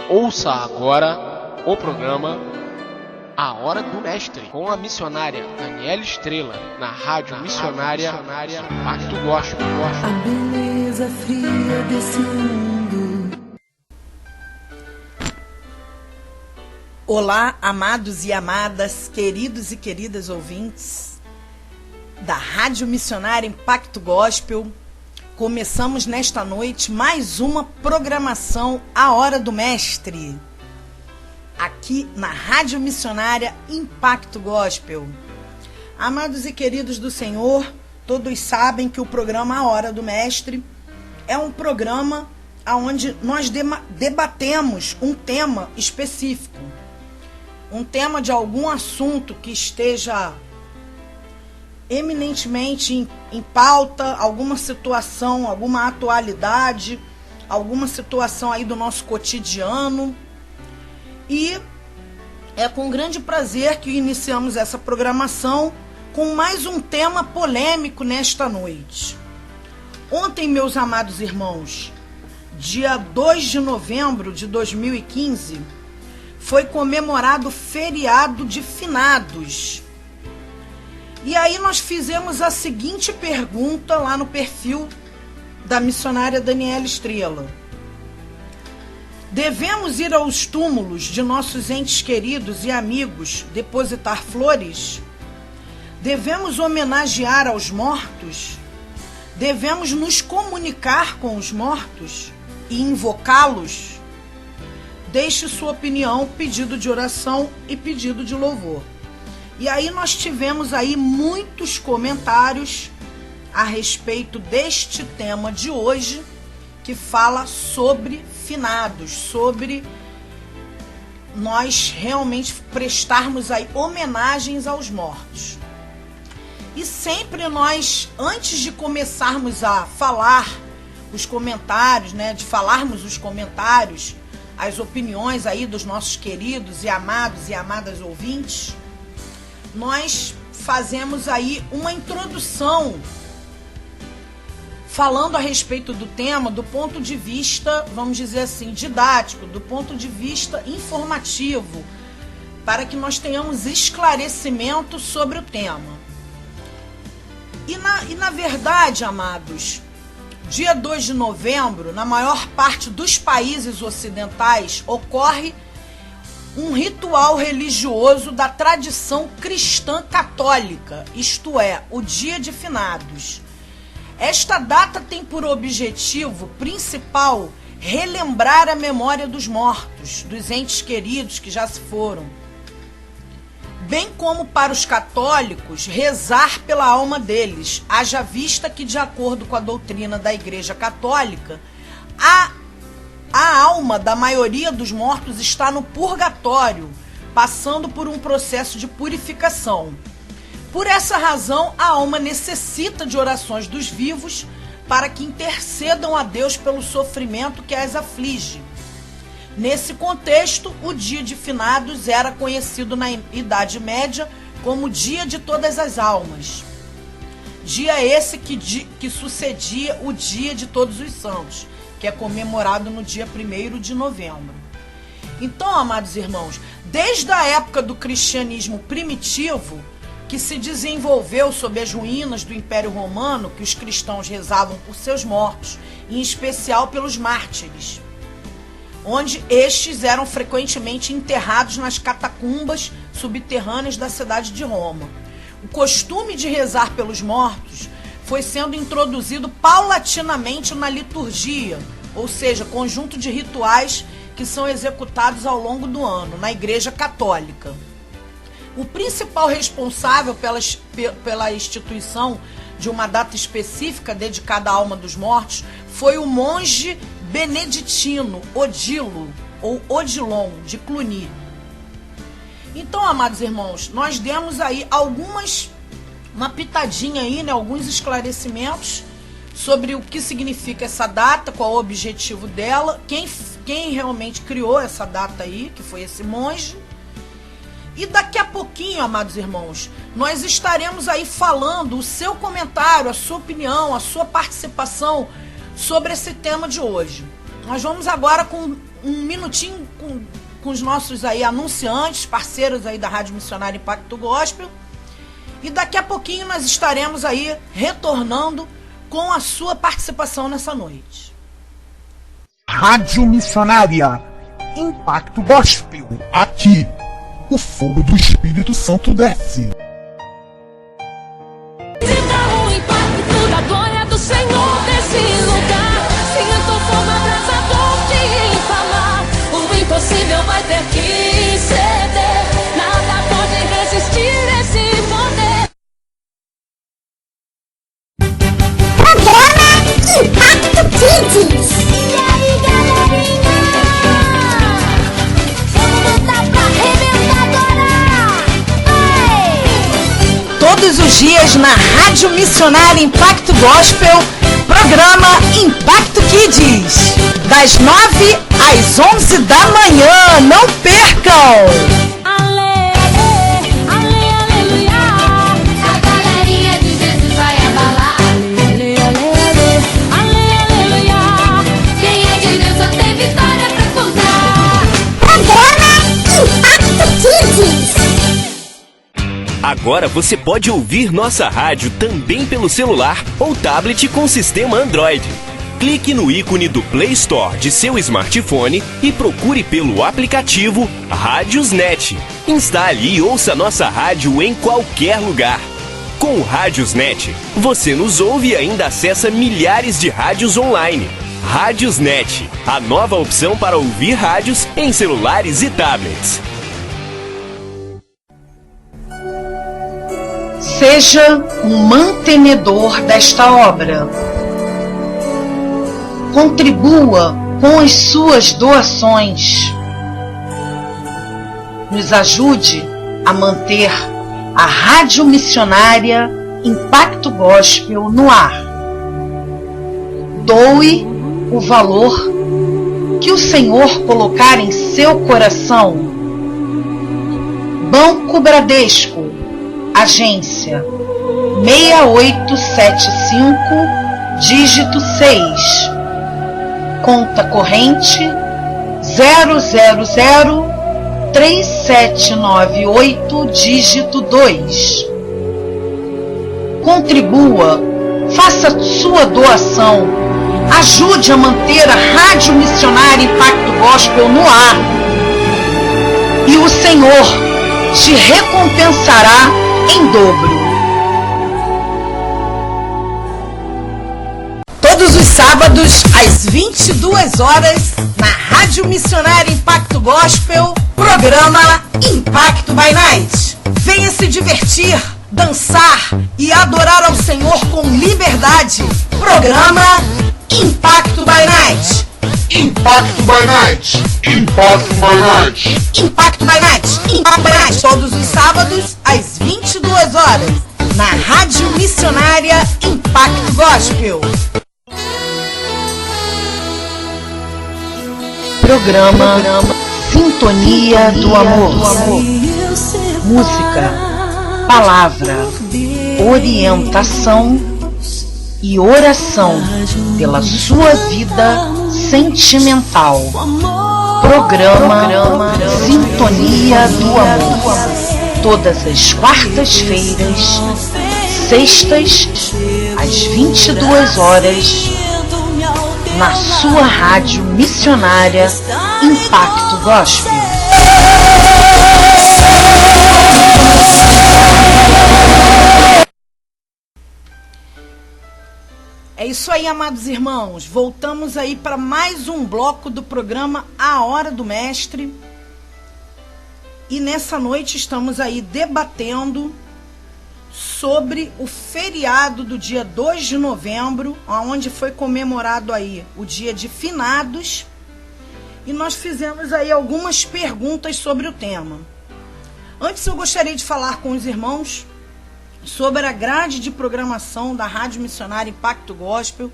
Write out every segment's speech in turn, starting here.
Ouça agora o programa A Hora do Mestre, com a missionária Daniela Estrela, na Rádio Missionária Pacto Gospel. A beleza fria desse mundo. Olá, amados e amadas, queridos e queridas ouvintes da Rádio Missionária Pacto Gospel. Começamos nesta noite mais uma programação A Hora do Mestre, aqui na Rádio Missionária Impacto Gospel. Amados e queridos do Senhor, todos sabem que o programa A Hora do Mestre é um programa onde nós debatemos um tema específico, um tema de algum assunto que esteja eminentemente em pauta, alguma situação, alguma atualidade, alguma situação aí do nosso cotidiano. E é com grande prazer que iniciamos essa programação com mais um tema polêmico nesta noite. Ontem, meus amados irmãos, dia 2 de novembro de 2015, foi comemorado o feriado de Finados. E aí nós fizemos a seguinte pergunta lá no perfil da missionária Daniela Estrela. Devemos ir aos túmulos de nossos entes queridos e amigos depositar flores? Devemos homenagear aos mortos? Devemos nos comunicar com os mortos e invocá-los? Deixe sua opinião, pedido de oração e pedido de louvor. E aí nós tivemos aí muitos comentários a respeito deste tema de hoje, que fala sobre finados, sobre nós realmente prestarmos aí homenagens aos mortos. E sempre nós, antes de começarmos a falar os comentários, de falarmos os comentários, as opiniões aí dos nossos queridos e amados e amadas ouvintes, nós fazemos aí uma introdução falando a respeito do tema do ponto de vista, vamos dizer assim, didático, do ponto de vista informativo, para que nós tenhamos esclarecimento sobre o tema. E na verdade, amados, dia 2 de novembro, na maior parte dos países ocidentais, ocorre um ritual religioso da tradição cristã católica, isto é, o Dia de Finados. Esta data tem por objetivo principal relembrar a memória dos mortos, dos entes queridos que já se foram, bem como para os católicos rezar pela alma deles, haja vista que, de acordo com a doutrina da Igreja Católica, a alma da maioria dos mortos está no purgatório, passando por um processo de purificação. Por essa razão, a alma necessita de orações dos vivos para que intercedam a Deus pelo sofrimento que as aflige. Nesse contexto, o Dia de Finados era conhecido na Idade Média como Dia de Todas as Almas. Dia esse que sucedia o Dia de Todos os Santos, que é comemorado no dia 1º de novembro. Então, amados irmãos, desde a época do cristianismo primitivo, que se desenvolveu sob as ruínas do Império Romano, que os cristãos rezavam por seus mortos, em especial pelos mártires, onde estes eram frequentemente enterrados nas catacumbas subterrâneas da cidade de Roma. O costume de rezar pelos mortos foi sendo introduzido paulatinamente na liturgia, ou seja, conjunto de rituais que são executados ao longo do ano na Igreja Católica. O principal responsável pela instituição de uma data específica dedicada à alma dos mortos foi o monge beneditino Odilo, ou Odilon, de Cluny. Então, amados irmãos, nós demos aí uma pitadinha aí, alguns esclarecimentos sobre o que significa essa data, qual o objetivo dela, quem realmente criou essa data aí, que foi esse monge. E daqui a pouquinho, amados irmãos, nós estaremos aí falando o seu comentário, a sua opinião, a sua participação sobre esse tema de hoje. Nós vamos agora com um minutinho com os nossos aí anunciantes, parceiros aí da Rádio Missionária Impacto Gospel. E daqui a pouquinho nós estaremos aí retornando com a sua participação nessa noite. Rádio Missionária Impacto Gospel. Aqui, o fogo do Espírito Santo desce. O impacto da glória do Senhor nesse lugar. Sinto fogo abrasador de inflamar. O impossível vai ter que ceder. Nada pode resistir esse poder. Programa Impacto Kids. E aí, galerinha? Vamos lutar pra arrebentar agora. Vai! Todos os dias na Rádio Missionária Impacto Gospel, programa Impacto Kids, das 9 às 11 da manhã. Não percam! Ale, aleluia. A galerinha de Jesus vai abalar. Ale, aleluia. Quem é de Deus só tem vitória pra contar. Programa Impacto Kids. Agora você pode ouvir nossa rádio também pelo celular ou tablet com sistema Android. Clique no ícone do Play Store de seu smartphone e procure pelo aplicativo Rádiosnet. Instale e ouça nossa rádio em qualquer lugar. Com o Rádiosnet, você nos ouve e ainda acessa milhares de rádios online. Rádiosnet, a nova opção para ouvir rádios em celulares e tablets. Seja um mantenedor desta obra. Contribua com as suas doações. Nos ajude a manter a Rádio Missionária Impacto Gospel no ar. Doe o valor que o Senhor colocar em seu coração. Banco Bradesco, agência 6875, dígito 6, conta corrente 0003798, dígito 2. Contribua, faça sua doação, ajude a manter a Rádio Missionária Impacto Gospel no ar. E o Senhor te recompensará em dobro. Todos os sábados, às 22 horas, na Rádio Missionária Impacto Gospel, programa Impacto by Night. Venha se divertir, dançar e adorar ao Senhor com liberdade. Programa Impacto by Night. Impacto by Night. Impacto by Night. Impacto by Night. Impacto by Night. Todos os sábados, às 22 horas, na Rádio Missionária Impacto Gospel. Programa Sintonia do Amor. Música, palavra, orientação e oração pela sua vida sentimental. Programa Sintonia do Amor. Todas as quartas-feiras, sextas, às 22 horas, na sua rádio missionária Impacto Gospel. É isso aí, amados irmãos. Voltamos aí para mais um bloco do programa A Hora do Mestre. E nessa noite estamos aí debatendo sobre o feriado do dia 2 de novembro, onde foi comemorado aí o dia de finados. E nós fizemos aí algumas perguntas sobre o tema. Antes eu gostaria de falar com os irmãos sobre a grade de programação da Rádio Missionária Impacto Gospel.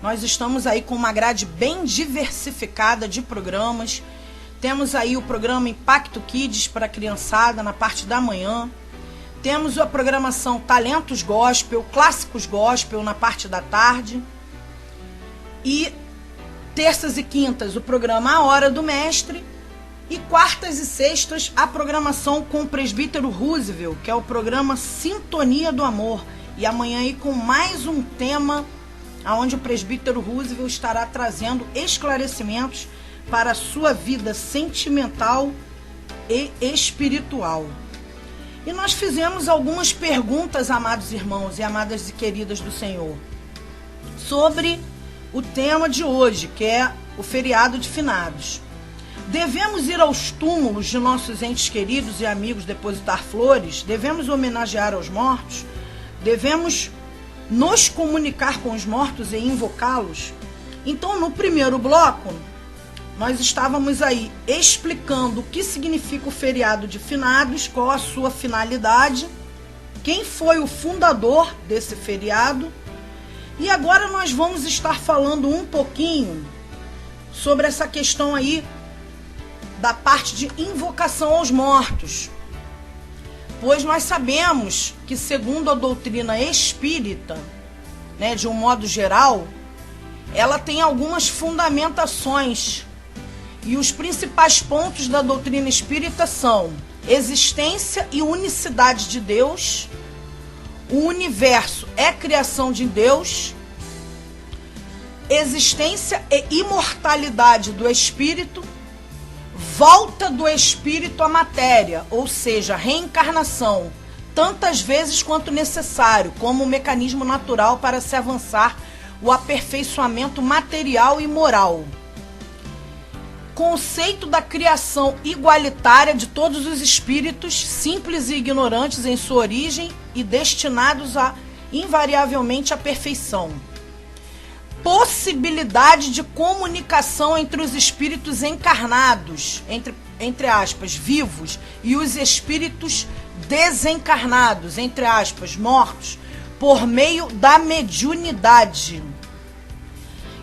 Nós estamos aí com uma grade bem diversificada de programas. Temos aí o programa Impacto Kids para a criançada na parte da manhã. Temos a programação Talentos Gospel, Clássicos Gospel na parte da tarde. E terças e quintas, o programa A Hora do Mestre. E quartas e sextas, a programação com o presbítero Roosevelt, que é o programa Sintonia do Amor. E amanhã aí com mais um tema, onde o presbítero Roosevelt estará trazendo esclarecimentos para a sua vida sentimental e espiritual. E nós fizemos algumas perguntas, amados irmãos e amadas e queridas do Senhor, sobre o tema de hoje, que é o feriado de finados. Devemos ir aos túmulos de nossos entes queridos e amigos depositar flores? Devemos homenagear aos mortos? Devemos nos comunicar com os mortos e invocá-los? Então, no primeiro bloco, nós estávamos aí explicando o que significa o feriado de finados, qual a sua finalidade, quem foi o fundador desse feriado. E agora nós vamos estar falando um pouquinho sobre essa questão aí da parte de invocação aos mortos. Pois nós sabemos que, segundo a doutrina espírita, né, de um modo geral, ela tem algumas fundamentações. E os principais pontos da doutrina espírita são existência e unicidade de Deus, o universo é criação de Deus, existência e imortalidade do espírito, volta do espírito à matéria, ou seja, reencarnação, tantas vezes quanto necessário, como um mecanismo natural para se avançar o aperfeiçoamento material e moral. Conceito da criação igualitária de todos os espíritos, simples e ignorantes em sua origem e destinados invariavelmente à perfeição. Possibilidade de comunicação entre os espíritos encarnados, entre aspas, vivos, e os espíritos desencarnados, entre aspas, mortos, por meio da mediunidade.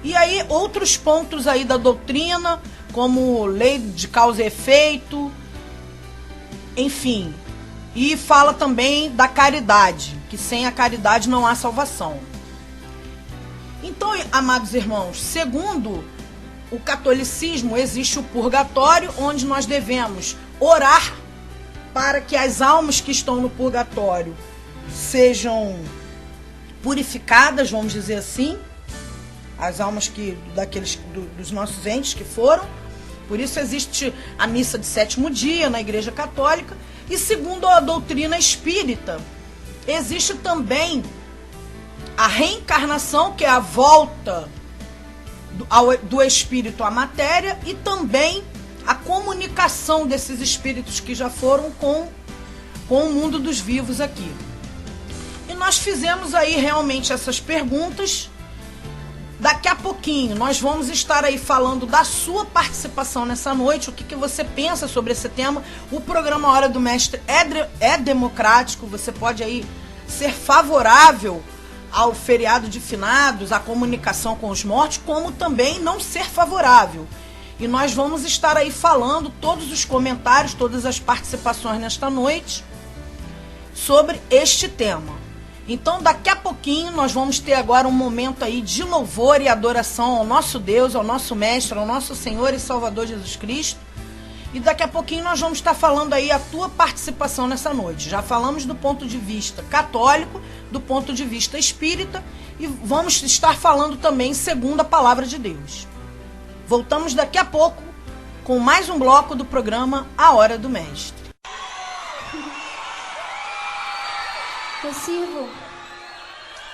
E aí, outros pontos aí da doutrina, como lei de causa e efeito, enfim. E fala também da caridade, que sem a caridade não há salvação. Então, amados irmãos, segundo o catolicismo, existe o purgatório, onde nós devemos orar para que as almas que estão no purgatório sejam purificadas, vamos dizer assim, as almas dos nossos entes que foram. Por isso existe a missa de sétimo dia na Igreja Católica. E segundo a doutrina espírita, existe também a reencarnação, que é a volta do espírito à matéria, e também a comunicação desses espíritos que já foram com o mundo dos vivos aqui. E nós fizemos aí realmente essas perguntas. Daqui a pouquinho nós vamos estar aí falando da sua participação nessa noite, o que você pensa sobre esse tema. O programa Hora do Mestre é democrático, você pode aí ser favorável ao feriado de finados, à comunicação com os mortos, como também não ser favorável. E nós vamos estar aí falando todos os comentários, todas as participações nesta noite sobre este tema. Então, daqui a pouquinho, nós vamos ter agora um momento aí de louvor e adoração ao nosso Deus, ao nosso Mestre, ao nosso Senhor e Salvador Jesus Cristo. E daqui a pouquinho nós vamos estar falando aí a tua participação nessa noite. Já falamos do ponto de vista católico, do ponto de vista espírita, e vamos estar falando também segundo a palavra de Deus. Voltamos daqui a pouco com mais um bloco do programa A Hora do Mestre. Eu sirvo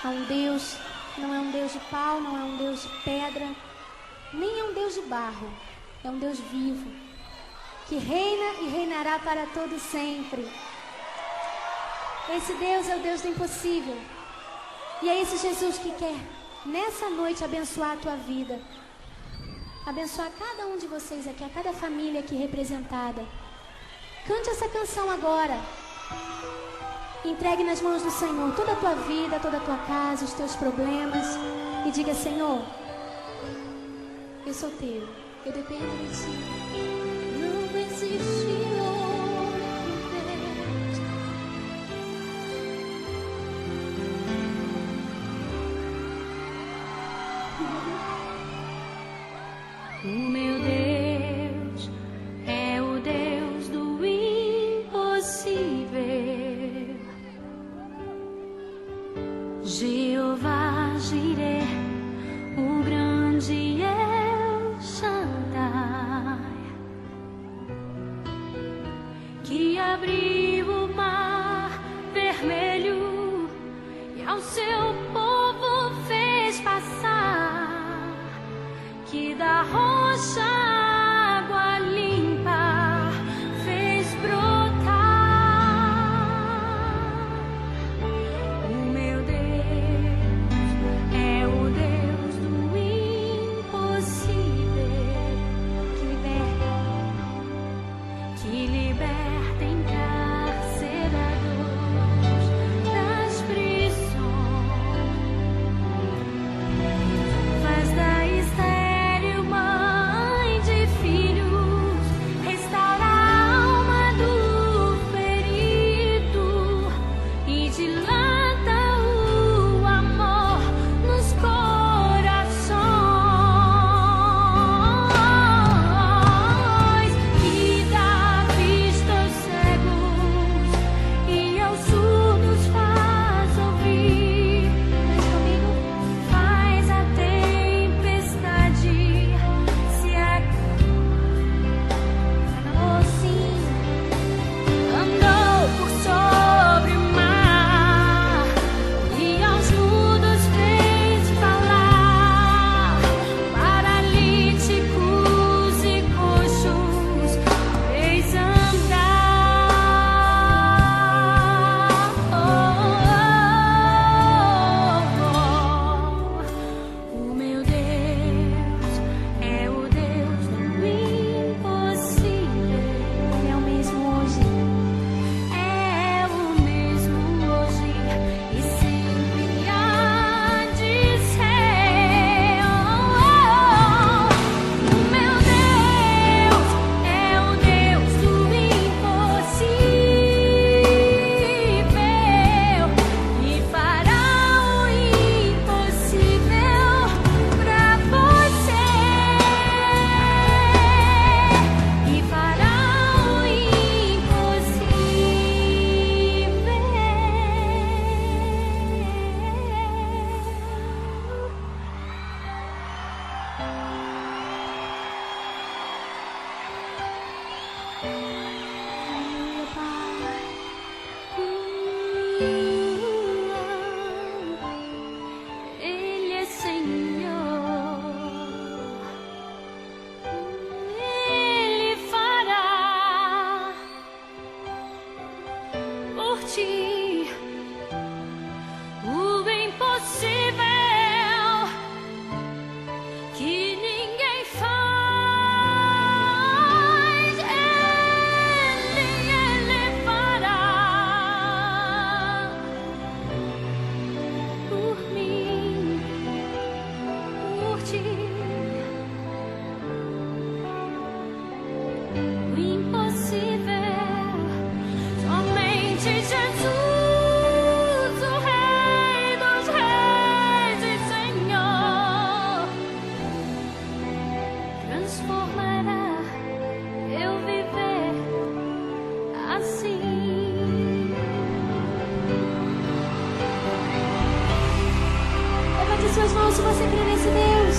a um Deus, não é um Deus de pau, não é um Deus de pedra, nem é um Deus de barro, é um Deus vivo, que reina e reinará para todo sempre. Esse Deus é o Deus do impossível. E é esse Jesus que quer, nessa noite, abençoar a tua vida. Abençoar cada um de vocês aqui, a cada família aqui representada. Cante essa canção agora. Entregue nas mãos do Senhor toda a tua vida, toda a tua casa, os teus problemas. E diga: Senhor, eu sou teu, eu dependo de ti. Não existe outro Deus. O meu Deus é o Deus do impossível. Jeová Jireh, o grande El Shaddai, que abriu o mar vermelho e ao seu povo fez passar, que da rocha água limpa fez brotar. O meu Deus é o Deus do impossível, que liberta encarcerados das prisões, faz da estéril mãe de filhos, restaura a alma do ferido e dilata o amor nos corações, que dá vista aos cegos e aos surdos faz ouvir. Mas comigo faz a tempestade se acalmar. Sim, andou por sobre o mar e aos mudos fez falar, paralíticos e coxos fez andar. O meu Deus é o Deus do impossível. Ele é o mesmo hoje, é o mesmo hoje e sempre há de ser. O meu Deus é o Deus do impossível e fará o impossível pra você, e fará o Ele é Senhor, Ele fará por ti o impossível que ninguém faz. Ele fará por mim, por ti. O impossível, somente Jesus, o Rei dos Reis e Senhor, transformará eu viver assim. Levante suas mãos se você crê nesse Deus.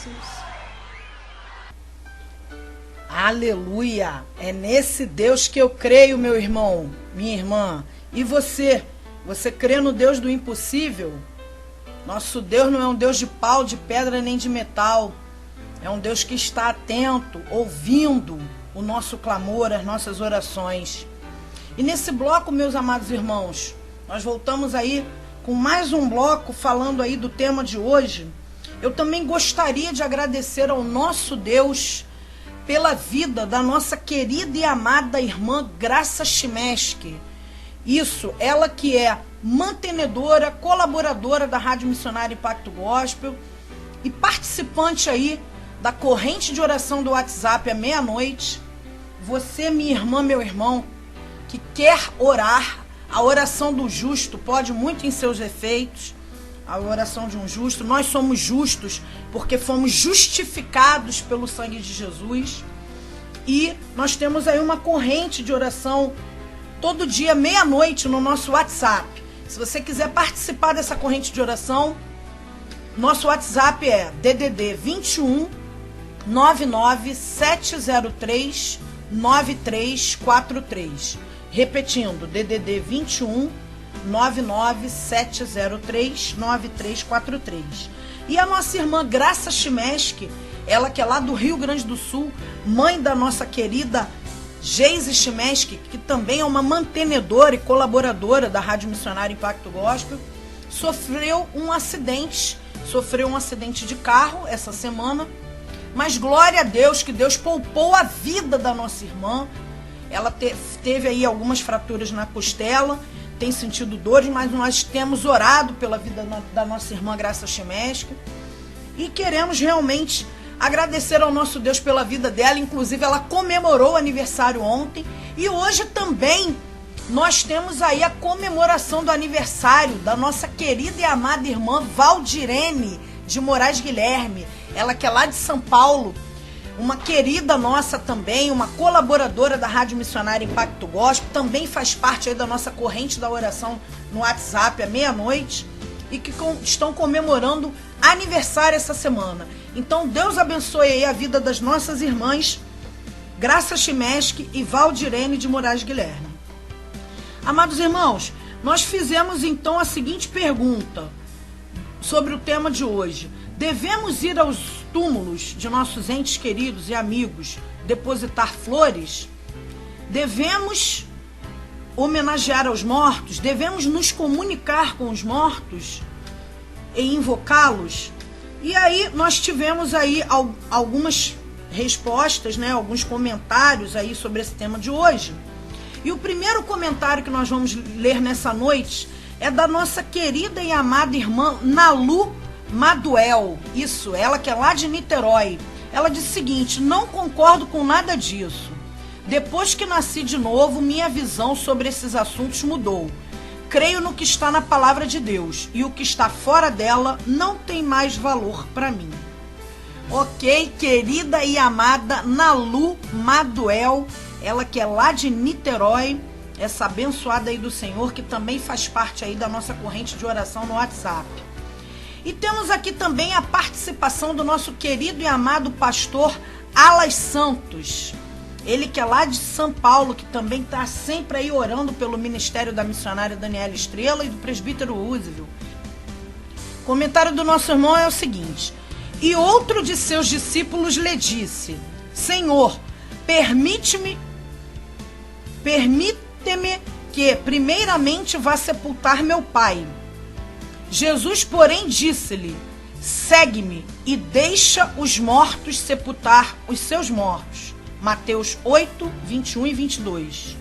Jesus. Aleluia! É nesse Deus que eu creio, meu irmão, minha irmã. E você? Você crê no Deus do impossível? Nosso Deus não é um Deus de pau, de pedra nem de metal. É um Deus que está atento, ouvindo o nosso clamor, as nossas orações. E nesse bloco, meus amados irmãos, nós voltamos aí com mais um bloco falando aí do tema de hoje. Eu também gostaria de agradecer ao nosso Deus pela vida da nossa querida e amada irmã Graça Chimeski. Isso, ela que é mantenedora, colaboradora da Rádio Missionária Impacto Gospel e participante aí da corrente de oração do WhatsApp à meia-noite. Você, minha irmã, meu irmão, que quer orar, a oração do justo pode muito em seus efeitos. A oração de um justo, nós somos justos porque fomos justificados pelo sangue de Jesus. E nós temos aí uma corrente de oração todo dia, meia-noite, no nosso WhatsApp. Se você quiser participar dessa corrente de oração, nosso WhatsApp é DDD 21 99 703 9343. Repetindo, DDD 21 99 703 9343. E a nossa irmã Graça Chimeski, ela que é lá do Rio Grande do Sul, mãe da nossa querida Geise Chimeski, que também é uma mantenedora e colaboradora da Rádio Missionária Impacto Gospel, sofreu um acidente de carro essa semana, mas glória a Deus que Deus poupou a vida da nossa irmã. Ela teve aí algumas fraturas na costela, tem sentido dores, mas nós temos orado pela vida da nossa irmã Graça Chimeski e queremos realmente agradecer ao nosso Deus pela vida dela. Inclusive ela comemorou o aniversário ontem e hoje também nós temos aí a comemoração do aniversário da nossa querida e amada irmã Valdirene de Moraes Guilherme, ela que é lá de São Paulo, uma querida nossa também, uma colaboradora da Rádio Missionária Impacto Gospel, também faz parte aí da nossa corrente da oração no WhatsApp à meia-noite e que estão comemorando aniversário essa semana. Então Deus abençoe aí a vida das nossas irmãs Graça Chimeski e Valdirene de Moraes Guilherme. Amados irmãos, nós fizemos então a seguinte pergunta sobre o tema de hoje: devemos ir aos túmulos de nossos entes queridos e amigos depositar flores? Devemos homenagear aos mortos? Devemos nos comunicar com os mortos e invocá-los? E aí nós tivemos aí algumas respostas, né, alguns comentários aí sobre esse tema de hoje. E o primeiro comentário que nós vamos ler nessa noite é da nossa querida e amada irmã Nalu Maduel. Isso, ela que é lá de Niterói. Ela disse o seguinte: não concordo com nada disso. Depois que nasci de novo, minha visão sobre esses assuntos mudou. Creio no que está na palavra de Deus e o que está fora dela não tem mais valor para mim. Ok, querida e amada Nalu Maduel, ela que é lá de Niterói, essa abençoada aí do Senhor, que também faz parte aí da nossa corrente de oração no WhatsApp. E temos aqui também a participação do nosso querido e amado pastor Alas Santos. Ele que é lá de São Paulo, que também está sempre aí orando pelo ministério da missionária Daniela Estrela e do presbítero Roosevelt. O comentário do nosso irmão é o seguinte: e outro de seus discípulos lhe disse: Senhor, permite-me que primeiramente vá sepultar meu pai. Jesus, porém, disse-lhe: segue-me e deixa os mortos sepultar os seus mortos. Mateus 8, 21 e 22.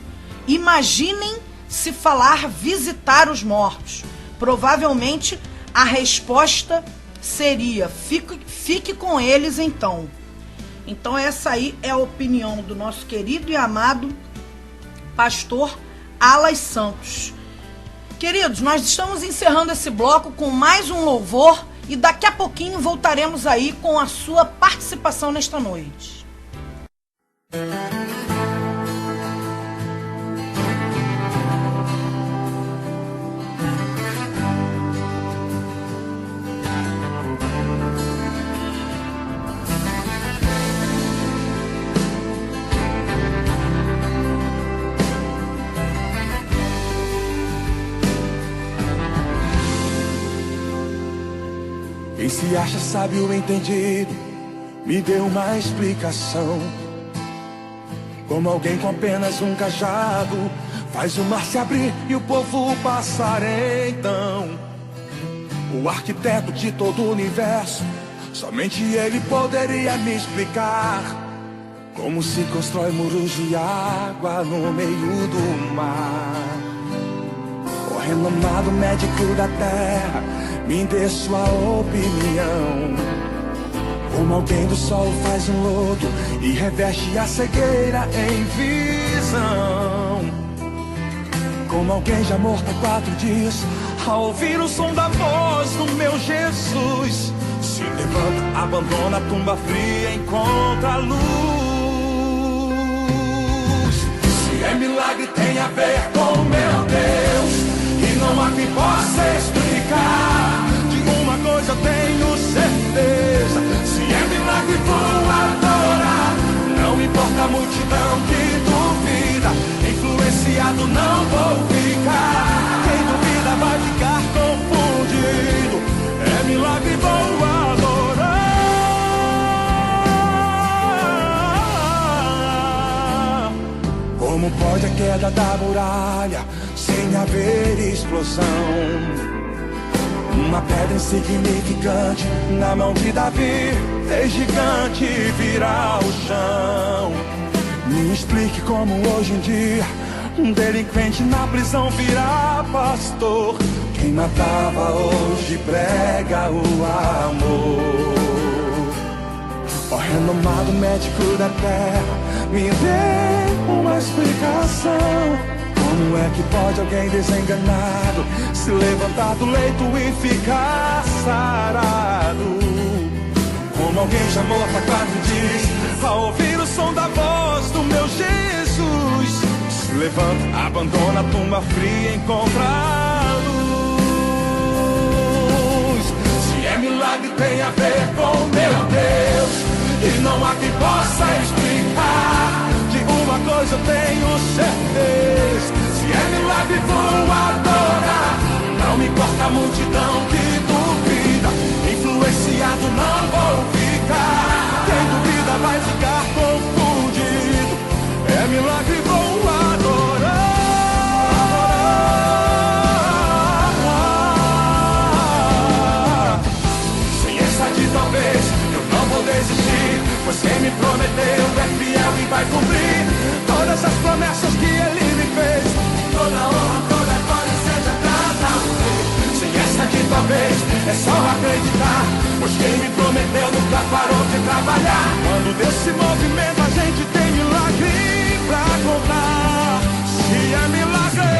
Imaginem se falar visitar os mortos. Provavelmente a resposta seria: fique com eles então. Então essa aí é a opinião do nosso querido e amado pastor Alas Santos. Queridos, nós estamos encerrando esse bloco com mais um louvor e daqui a pouquinho voltaremos aí com a sua participação nesta noite. Quem se acha sábio entendido me deu uma explicação. Como alguém com apenas um cajado faz o mar se abrir e o povo passar. Então, o arquiteto de todo o universo, somente ele poderia me explicar como se constrói muros de água no meio do mar. O renomado médico da terra, me dê sua opinião. Como alguém do sol faz um lodo e reveste a cegueira em visão. Como alguém já morto há 4 dias, ao ouvir o som da voz do meu Jesus, se levanta, abandona a tumba fria e encontra a luz. Se é milagre tem a ver com meu Deus, e não há quem possa explicar. De uma coisa eu tenho certeza, se é milagre vou adorar. Não importa a multidão que duvida, influenciado não vou ficar. Quem duvida vai ficar confundido, é milagre vou adorar. Como pode a queda da muralha sem haver explosão? Uma pedra insignificante na mão de Davi fez gigante virar o chão. Me explique como hoje em dia um delinquente na prisão vira pastor. Quem matava hoje prega o amor. Ó renomado médico da terra, me dê uma explicação. Como é que pode alguém desenganado se levantar do leito e ficar sarado? Como alguém já morto há 4 dias, ao ouvir o som da voz do meu Jesus, se levanta, abandona a tumba fria e encontra a luz. Se é milagre tem a ver com meu Deus, e não há quem possa explicar. De uma coisa eu tenho certeza, se é milagre vou adorar. Não me importa a multidão que duvida, influenciado não vou ficar. Quem duvida vai ficar confundido, é milagre vou adorar. Sem essa de talvez eu não vou desistir, pois quem me prometeu é fiel e vai cumprir todas as promessas que ele me fez. Toda honra, toda glória seja dada a Deus. Sem essa de talvez é só acreditar, pois quem me prometeu nunca parou de trabalhar. Quando Deus se movimenta a gente tem milagre pra contar. Se é milagre,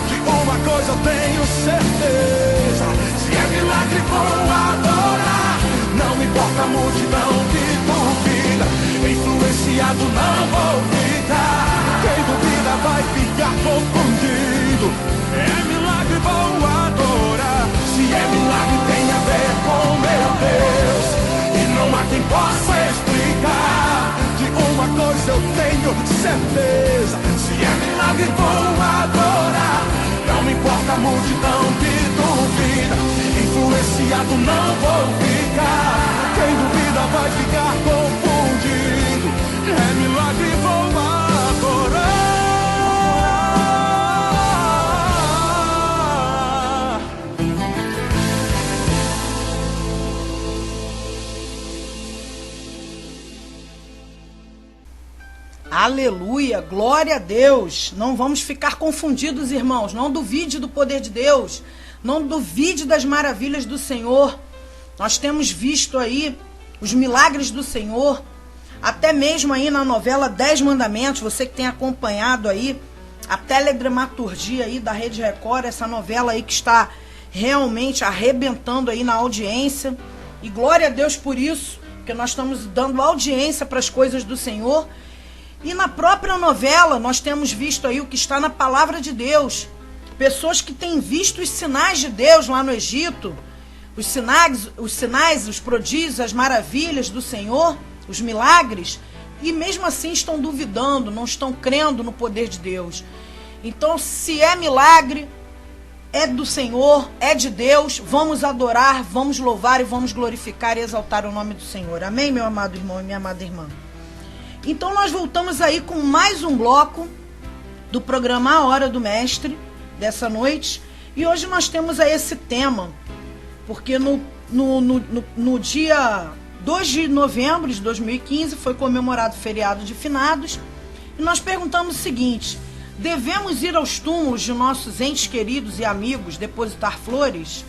de uma coisa eu tenho certeza, se é milagre vou adorar. Não me importa a multidão que duvida, influenciado não vou ficar. Quem duvida vai ficar confundido, é milagre vou adorar. Se é milagre tem a ver com meu Deus, e não há quem possa explicar. De uma coisa eu tenho certeza, se é milagre vou adorar. Não me importa a multidão que duvida, influenciado não vou ficar. Quem duvida vai ficar confundido, é milagre vou adorar. Aleluia, glória a Deus. Não vamos ficar confundidos, irmãos. Não duvide do poder de Deus. Não duvide das maravilhas do Senhor. Nós temos visto aí os milagres do Senhor. Até mesmo aí na novela 10 Mandamentos, você que tem acompanhado aí a teledramaturgia aí da Rede Record, essa novela aí que está realmente arrebentando aí na audiência. E glória a Deus por isso, porque nós estamos dando audiência para as coisas do Senhor. E na própria novela, nós temos visto aí o que está na palavra de Deus. Pessoas que têm visto os sinais de Deus lá no Egito, os sinais, os prodígios, as maravilhas do Senhor, os milagres, e mesmo assim estão duvidando, não estão crendo no poder de Deus. Então, se é milagre, é do Senhor, é de Deus, vamos adorar, vamos louvar e vamos glorificar e exaltar o nome do Senhor. Amém, meu amado irmão e minha amada irmã? Então, nós voltamos aí com mais um bloco do programa A Hora do Mestre, dessa noite. E hoje nós temos aí esse tema, porque no dia 2 de novembro de 2015 foi comemorado o feriado de finados. E nós perguntamos o seguinte: devemos ir aos túmulos de nossos entes queridos e amigos depositar flores?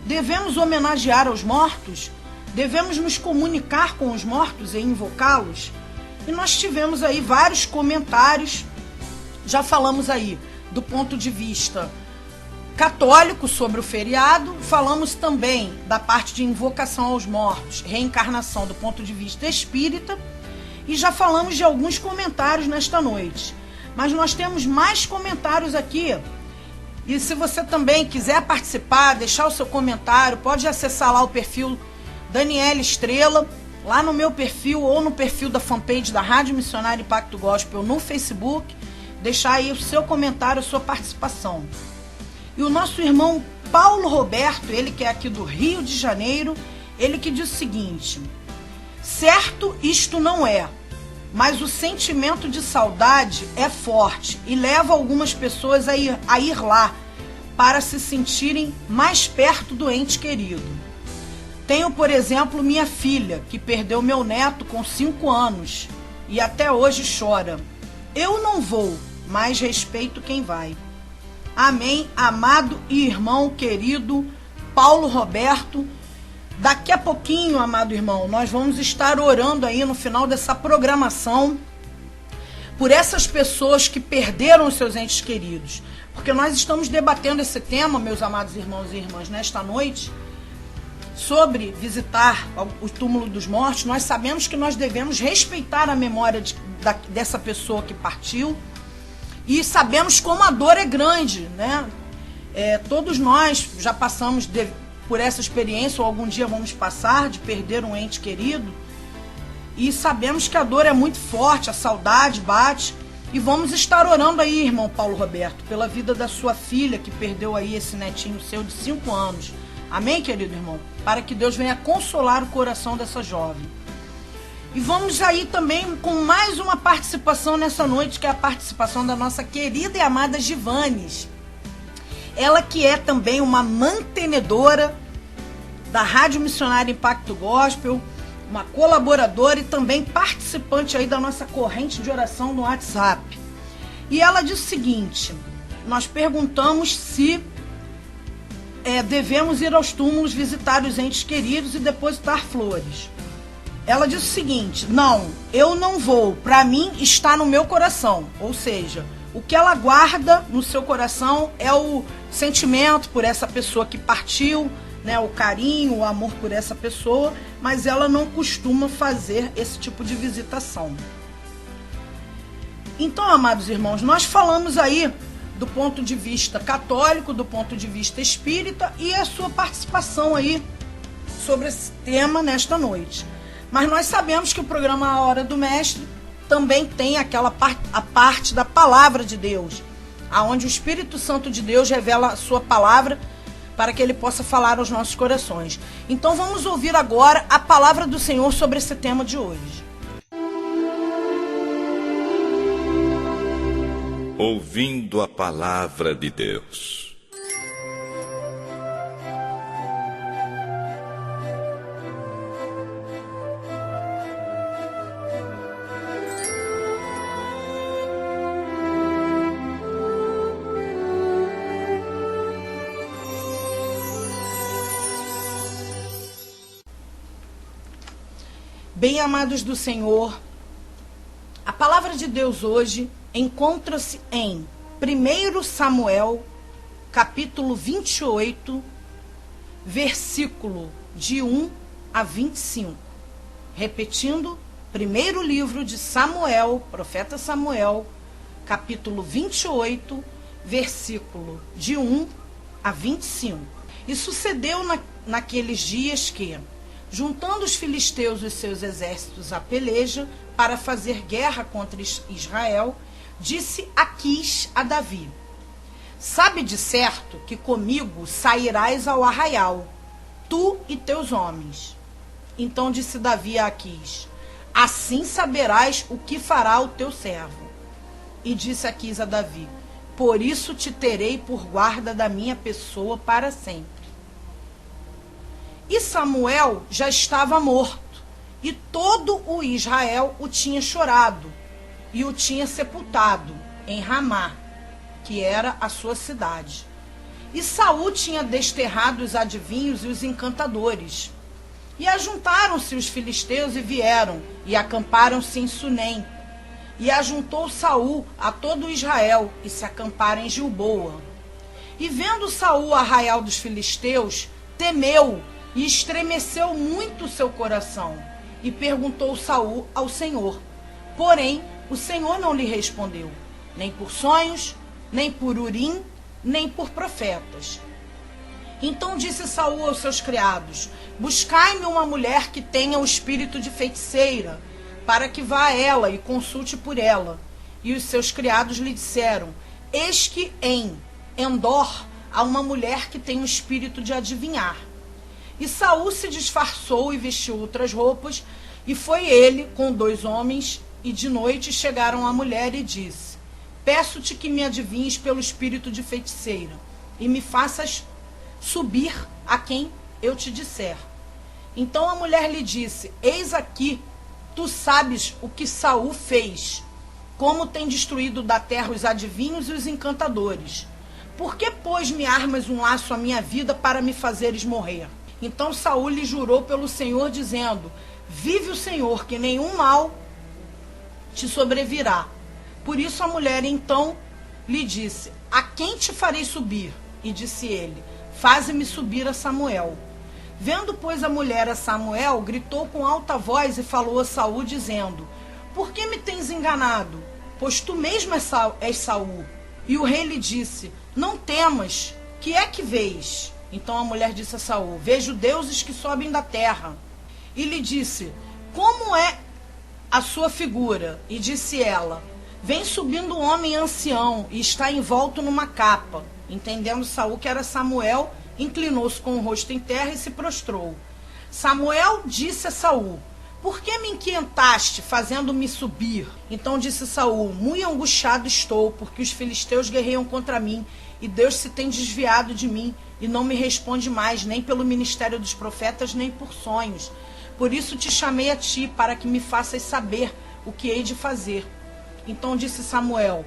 Devemos homenagear aos mortos? Devemos nos comunicar com os mortos e invocá-los? E nós tivemos aí vários comentários. Já falamos aí do ponto de vista católico sobre o feriado, falamos também da parte de invocação aos mortos, reencarnação do ponto de vista espírita, e já falamos de alguns comentários nesta noite. Mas nós temos mais comentários aqui, e se você também quiser participar, deixar o seu comentário, pode acessar lá o perfil Daniela Estrela, lá no meu perfil ou no perfil da fanpage da Rádio Missionária Impacto Gospel no Facebook, deixar aí o seu comentário, a sua participação. E o nosso irmão Paulo Roberto, ele que é aqui do Rio de Janeiro, ele que diz o seguinte: certo, isto não é, mas o sentimento de saudade é forte e leva algumas pessoas a ir lá para se sentirem mais perto do ente querido. Tenho, por exemplo, minha filha, que perdeu meu neto com 5 anos e até hoje chora. Eu não vou, mas respeito quem vai. Amém, amado e irmão querido Paulo Roberto. Daqui a pouquinho, amado irmão, nós vamos estar orando aí no final dessa programação por essas pessoas que perderam os seus entes queridos. Porque nós estamos debatendo esse tema, meus amados irmãos e irmãs, nesta noite, sobre visitar o túmulo dos mortos. Nós sabemos que nós devemos respeitar a memória dessa pessoa que partiu. E sabemos como a dor é grande, né? Todos nós já passamos por essa experiência, ou algum dia vamos passar, de perder um ente querido. E sabemos que a dor é muito forte, a saudade bate. E vamos estar orando aí, irmão Paulo Roberto, pela vida da sua filha, que perdeu aí esse netinho seu de 5 anos. Amém, querido irmão? Para que Deus venha consolar o coração dessa jovem. E vamos aí também com mais uma participação nessa noite, que é a participação da nossa querida e amada Givanes. Ela que é também uma mantenedora da Rádio Missionária Impacto Gospel, uma colaboradora e também participante aí da nossa corrente de oração no WhatsApp. E ela diz o seguinte: nós perguntamos se devemos ir aos túmulos visitar os entes queridos e depositar flores. Ela diz o seguinte: não, eu não vou, para mim está no meu coração. Ou seja, o que ela guarda no seu coração é o sentimento por essa pessoa que partiu, né, o carinho, o amor por essa pessoa, mas ela não costuma fazer esse tipo de visitação. Então, amados irmãos, nós falamos aí do ponto de vista católico, do ponto de vista espírita, e a sua participação aí sobre esse tema nesta noite. Mas nós sabemos que o programa A Hora do Mestre também tem a parte da palavra de Deus, aonde o Espírito Santo de Deus revela a sua palavra para que ele possa falar aos nossos corações. Então vamos ouvir agora a palavra do Senhor sobre esse tema de hoje. Ouvindo a palavra de Deus. Bem amados do Senhor, a palavra de Deus hoje encontra-se em 1 Samuel, capítulo 28, versículo de 1 a 25. Repetindo, primeiro livro de Samuel, profeta Samuel, capítulo 28, versículo de 1 a 25. E sucedeu naqueles dias que, juntando os filisteus e seus exércitos à peleja para fazer guerra contra Israel, disse Aquis a Davi: sabe de certo que comigo sairás ao arraial, tu e teus homens. Então disse Davi a Aquis: assim saberás o que fará o teu servo. E disse Aquis a Davi: por isso te terei por guarda da minha pessoa para sempre. E Samuel já estava morto, e todo o Israel o tinha chorado, e o tinha sepultado em Ramá, que era a sua cidade. E Saul tinha desterrado os adivinhos e os encantadores. E ajuntaram-se os filisteus e vieram, e acamparam-se em Sunem. E ajuntou Saul a todo Israel, e se acamparam em Gilboa. E vendo Saul o arraial dos filisteus, temeu, e estremeceu muito o seu coração. E perguntou Saul ao Senhor. Porém, o Senhor não lhe respondeu, nem por sonhos, nem por Urim, nem por profetas. Então disse Saul aos seus criados: buscai-me uma mulher que tenha o espírito de feiticeira, para que vá a ela e consulte por ela. E os seus criados lhe disseram: eis que em Endor há uma mulher que tem o espírito de adivinhar. E Saul se disfarçou e vestiu outras roupas, e foi ele com 2 homens, e de noite chegaram à mulher e disse: peço-te que me adivinhes pelo espírito de feiticeira, e me faças subir a quem eu te disser. Então a mulher lhe disse: eis aqui, tu sabes o que Saul fez, como tem destruído da terra os adivinhos e os encantadores. Por que, pois, me armas um laço à minha vida para me fazeres morrer? Então Saul lhe jurou pelo Senhor, dizendo: vive o Senhor, que nenhum mal te sobrevirá. Por isso a mulher então lhe disse: a quem te farei subir? E disse ele: faze-me subir a Samuel. Vendo, pois, a mulher a Samuel, gritou com alta voz e falou a Saul, dizendo: por que me tens enganado? Pois tu mesmo és Saul. E o rei lhe disse: não temas, que é que vês? Então a mulher disse a Saul: vejo deuses que sobem da terra. E lhe disse: como é a sua figura? E disse ela: vem subindo um homem ancião e está envolto numa capa. Entendendo Saul que era Samuel, inclinou-se com o rosto em terra e se prostrou. Samuel disse a Saul: por que me inquietaste, fazendo-me subir? Então disse Saul: muito angustiado estou, porque os filisteus guerreiam contra mim, e Deus se tem desviado de mim, e não me responde mais, nem pelo ministério dos profetas, nem por sonhos. Por isso te chamei a ti, para que me faças saber o que hei de fazer. Então disse Samuel: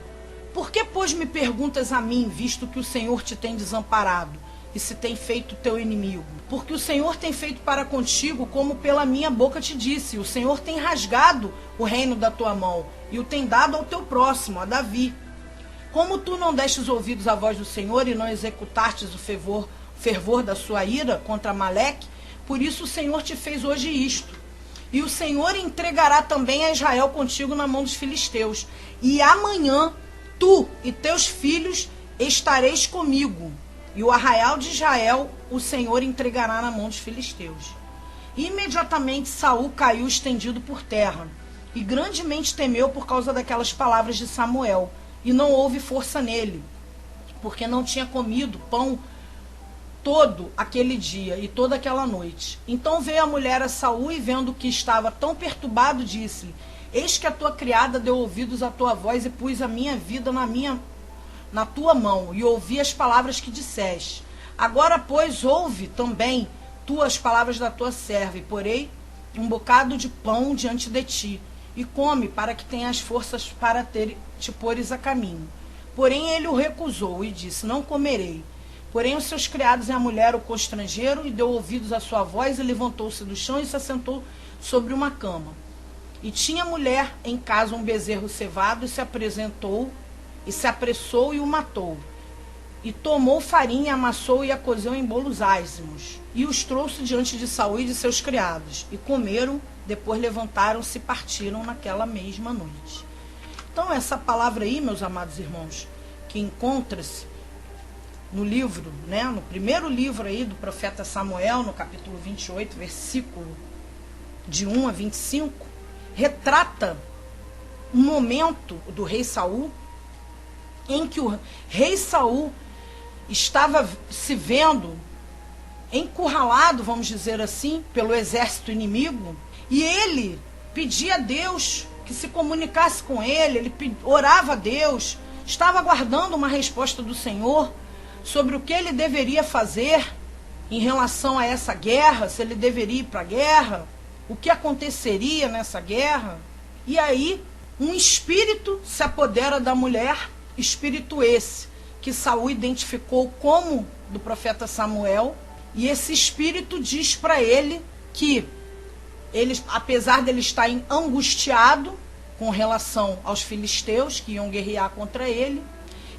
por que, pois, me perguntas a mim, visto que o Senhor te tem desamparado, e se tem feito teu inimigo? Porque o Senhor tem feito para contigo, como pela minha boca te disse. O Senhor tem rasgado o reino da tua mão, e o tem dado ao teu próximo, a Davi. Como tu não destes ouvidos à voz do Senhor, e não executastes o fervor da sua ira contra Amaleque, por isso o Senhor te fez hoje isto. E o Senhor entregará também a Israel contigo na mão dos filisteus. E amanhã tu e teus filhos estareis comigo. E o arraial de Israel o Senhor entregará na mão dos filisteus. E imediatamente Saul caiu estendido por terra, e grandemente temeu por causa daquelas palavras de Samuel. E não houve força nele, porque não tinha comido pão todo aquele dia e toda aquela noite. Então veio a mulher a Saul, e vendo que estava tão perturbado, disse-lhe: eis que a tua criada deu ouvidos à tua voz, e pus a minha vida na tua mão, e ouvi as palavras que disseste. Agora, pois, ouve também tu as palavras da tua serva, e porei um bocado de pão diante de ti, e come, para que tenhas forças para te pôres a caminho. Porém ele o recusou e disse: não comerei. Porém os seus criados e a mulher o constrangeram, e deu ouvidos à sua voz, e levantou-se do chão e se assentou sobre uma cama. E tinha a mulher em casa um bezerro cevado, e se apressou e o matou. E tomou farinha, amassou e a cozeu em bolos ázimos, e os trouxe diante de Saul e de seus criados, e comeram. Depois levantaram-se e partiram naquela mesma noite. Então essa palavra aí, meus amados irmãos, que encontra-se no livro, né, no primeiro livro aí do profeta Samuel, no capítulo 28, versículo de 1 a 25, retrata um momento do rei Saul em que o rei Saul estava se vendo encurralado, vamos dizer assim, pelo exército inimigo, e ele pedia a Deus que se comunicasse com ele orava a Deus, estava aguardando uma resposta do Senhor sobre o que ele deveria fazer em relação a essa guerra, se ele deveria ir para a guerra, o que aconteceria nessa guerra. E aí, um espírito se apodera da mulher, espírito esse que Saul identificou como do profeta Samuel, e esse espírito diz para ele que ele, apesar dele estar angustiado com relação aos filisteus que iam guerrear contra ele,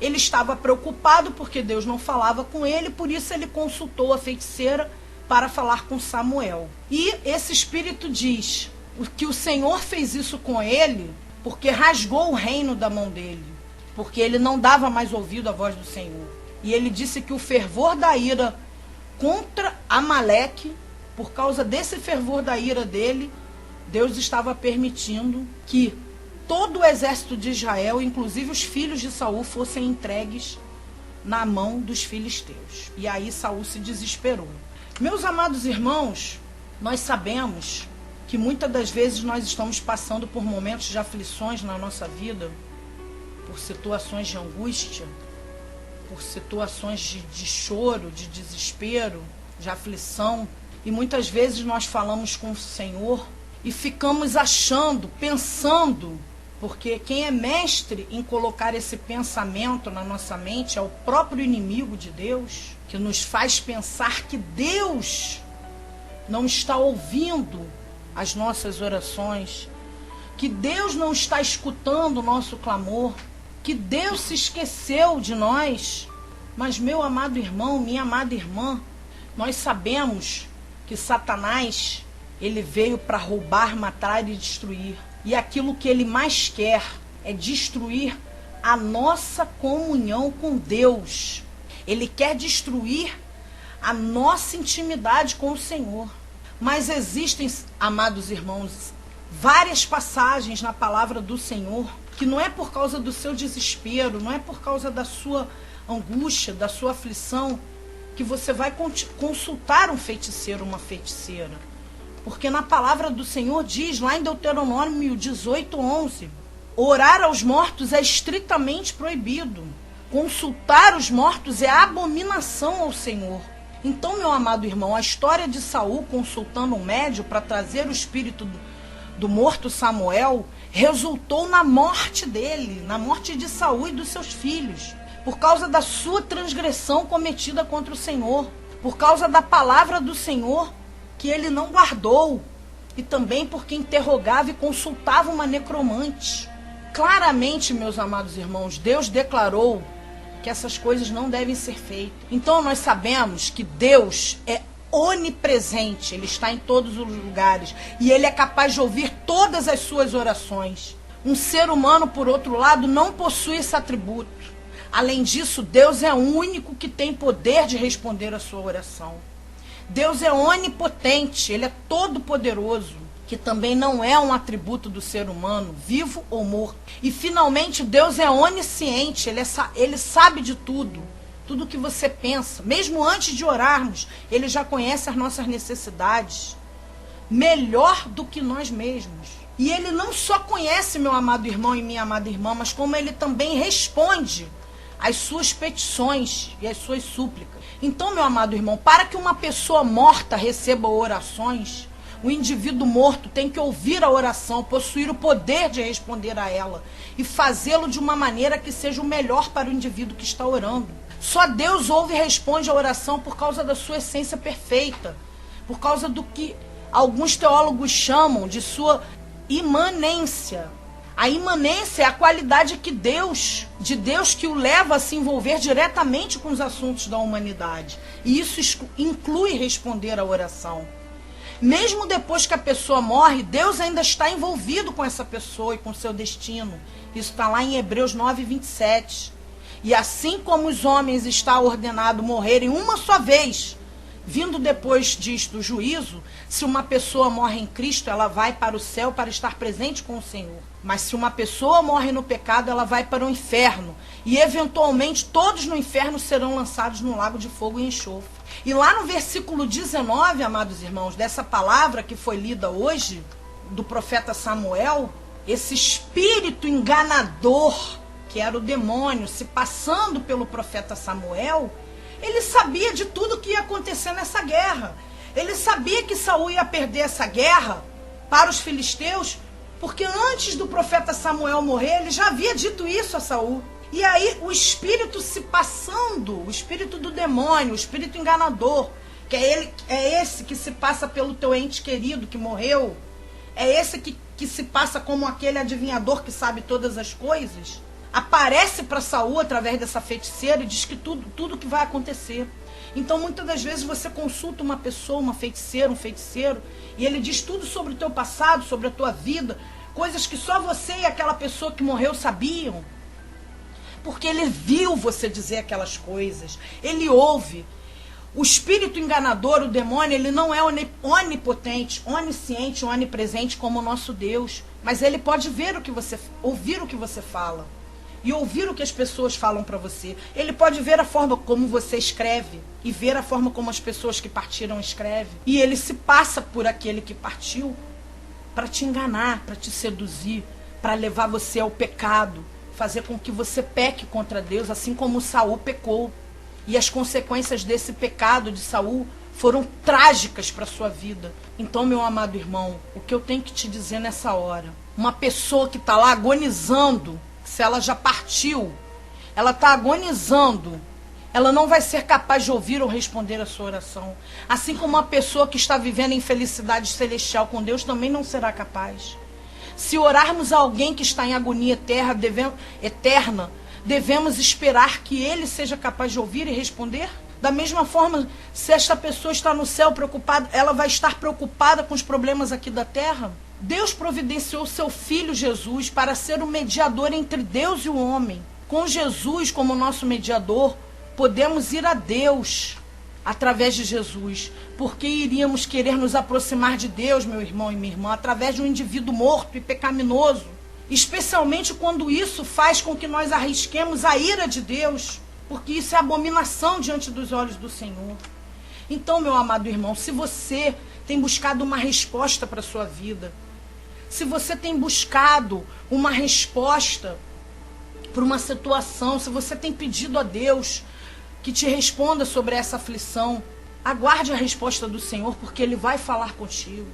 ele estava preocupado porque Deus não falava com ele, por isso ele consultou a feiticeira para falar com Samuel. E esse espírito diz que o Senhor fez isso com ele porque rasgou o reino da mão dele, porque ele não dava mais ouvido à voz do Senhor. E ele disse que o fervor da ira contra Amaleque, por causa desse fervor da ira dele, Deus estava permitindo que todo o exército de Israel, inclusive os filhos de Saul, fossem entregues na mão dos filisteus. E aí Saul se desesperou. Meus amados irmãos, nós sabemos que muitas das vezes nós estamos passando por momentos de aflições na nossa vida, por situações de angústia, por situações de choro, de desespero, de aflição. E muitas vezes nós falamos com o Senhor e ficamos achando, pensando, porque quem é mestre em colocar esse pensamento na nossa mente é o próprio inimigo de Deus, que nos faz pensar que Deus não está ouvindo as nossas orações, que Deus não está escutando o nosso clamor, que Deus se esqueceu de nós. Mas, meu amado irmão, minha amada irmã, nós sabemos que Satanás, ele veio para roubar, matar e destruir. E aquilo que ele mais quer é destruir a nossa comunhão com Deus. Ele quer destruir a nossa intimidade com o Senhor. Mas existem, amados irmãos, várias passagens na palavra do Senhor que não é por causa do seu desespero, não é por causa da sua angústia, da sua aflição, que você vai consultar um feiticeiro, uma feiticeira. Porque na palavra do Senhor diz, lá em Deuteronômio 18:11, orar aos mortos é estritamente proibido. Consultar os mortos é abominação ao Senhor. Então, meu amado irmão, a história de Saul consultando um médium para trazer o espírito do morto Samuel resultou na morte dele, na morte de Saul e dos seus filhos, por causa da sua transgressão cometida contra o Senhor, por causa da palavra do Senhor que ele não guardou, e também porque interrogava e consultava uma necromante. Claramente, meus amados irmãos, Deus declarou que essas coisas não devem ser feitas. Então nós sabemos que Deus é onipresente, ele está em todos os lugares e ele é capaz de ouvir todas as suas orações. Um ser humano, por outro lado, não possui esse atributo. Além disso, Deus é o único que tem poder de responder a sua oração. Deus é onipotente, ele é todo poderoso, que também não é um atributo do ser humano, vivo ou morto. E finalmente Deus é onisciente, ele sabe de tudo, tudo que você pensa. Mesmo antes de orarmos, ele já conhece as nossas necessidades, melhor do que nós mesmos. E ele não só conhece, meu amado irmão e minha amada irmã, mas como ele também responde às suas petições e às suas súplicas. Então, meu amado irmão, para que uma pessoa morta receba orações, o indivíduo morto tem que ouvir a oração, possuir o poder de responder a ela e fazê-lo de uma maneira que seja o melhor para o indivíduo que está orando. Só Deus ouve e responde a oração por causa da sua essência perfeita, por causa do que alguns teólogos chamam de sua imanência. A imanência é a qualidade de Deus que o leva a se envolver diretamente com os assuntos da humanidade. E isso inclui responder a oração. Mesmo depois que a pessoa morre, Deus ainda está envolvido com essa pessoa e com seu destino. Isso está lá em Hebreus 9:27. E assim como os homens está ordenado morrerem uma só vez, Vindo depois disto o juízo, se uma pessoa morre em Cristo, ela vai para o céu para estar presente com o Senhor. Mas se uma pessoa morre no pecado, ela vai para o inferno. E eventualmente todos no inferno serão lançados no lago de fogo e enxofre. E lá no versículo 19, amados irmãos, dessa palavra que foi lida hoje, do profeta Samuel, esse espírito enganador, que era o demônio, se passando pelo profeta Samuel, ele sabia de tudo que ia acontecer nessa guerra. Ele sabia que Saul ia perder essa guerra para os filisteus, porque antes do profeta Samuel morrer, ele já havia dito isso a Saul. E aí o espírito se passando, o espírito do demônio, o espírito enganador, que é esse que se passa pelo teu ente querido que morreu, é esse que se passa como aquele adivinhador que sabe todas as coisas, aparece para Saul através dessa feiticeira e diz que tudo que vai acontecer. Então muitas das vezes você consulta uma pessoa, uma feiticeira, um feiticeiro, e ele diz tudo sobre o teu passado, sobre a tua vida, coisas que só você e aquela pessoa que morreu sabiam, porque ele viu você dizer aquelas coisas, ele ouve. O espírito enganador, o demônio, ele não é onipotente, onisciente, onipresente como o nosso Deus, mas ele pode ver ouvir o que você fala e ouvir o que as pessoas falam para você. Ele pode ver a forma como você escreve e ver a forma como as pessoas que partiram escrevem. E ele se passa por aquele que partiu para te enganar, para te seduzir, para levar você ao pecado, fazer com que você peque contra Deus, assim como Saul pecou. E as consequências desse pecado de Saul foram trágicas para a sua vida. Então, meu amado irmão, o que eu tenho que te dizer nessa hora, uma pessoa que está lá agonizando, se ela já partiu, ela está agonizando, ela não vai ser capaz de ouvir ou responder a sua oração. Assim como uma pessoa que está vivendo em felicidade celestial com Deus também não será capaz. Se orarmos a alguém que está em agonia eterna, devemos esperar que ele seja capaz de ouvir e responder? Da mesma forma, se esta pessoa está no céu preocupada, ela vai estar preocupada com os problemas aqui da terra? Deus providenciou seu Filho Jesus para ser o mediador entre Deus e o homem. Com Jesus como nosso mediador, podemos ir a Deus através de Jesus, porque iríamos querer nos aproximar de Deus, meu irmão e minha irmã, através de um indivíduo morto e pecaminoso, especialmente quando isso faz com que nós arrisquemos a ira de Deus, porque isso é abominação diante dos olhos do Senhor. Então, meu amado irmão, se você tem buscado uma resposta para a sua vida, se você tem buscado uma resposta para uma situação, se você tem pedido a Deus que te responda sobre essa aflição, aguarde a resposta do Senhor, porque Ele vai falar contigo.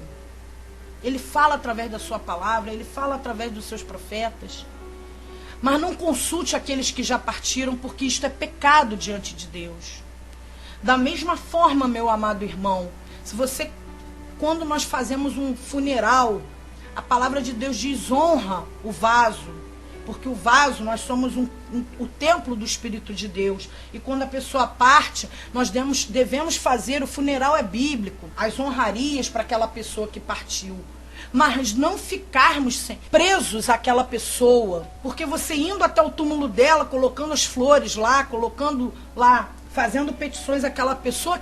Ele fala através da sua palavra, Ele fala através dos seus profetas. Mas não consulte aqueles que já partiram, porque isto é pecado diante de Deus. Da mesma forma, meu amado irmão, quando nós fazemos um funeral, a palavra de Deus diz: honra o vaso, porque o vaso, nós somos o templo do Espírito de Deus. E quando a pessoa parte, nós devemos fazer, o funeral é bíblico, as honrarias para aquela pessoa que partiu. Mas não ficarmos presos àquela pessoa, porque você indo até o túmulo dela, colocando as flores lá, colocando lá, fazendo petições àquela pessoa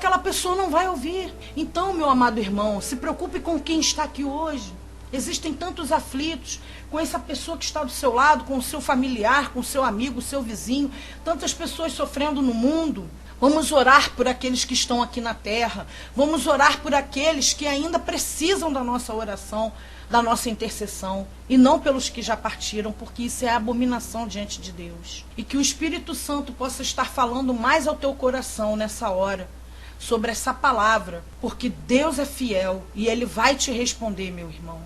não vai ouvir. Então, meu amado irmão, se preocupe com quem está aqui hoje. Existem tantos aflitos com essa pessoa que está do seu lado, com o seu familiar, com o seu amigo, o seu vizinho, tantas pessoas sofrendo no mundo. Vamos orar por aqueles que estão aqui na terra. Vamos orar por aqueles que ainda precisam da nossa oração, da nossa intercessão, e não pelos que já partiram, porque isso é abominação diante de Deus. E que o Espírito Santo possa estar falando mais ao teu coração nessa hora sobre essa palavra, porque Deus é fiel e Ele vai te responder, meu irmão.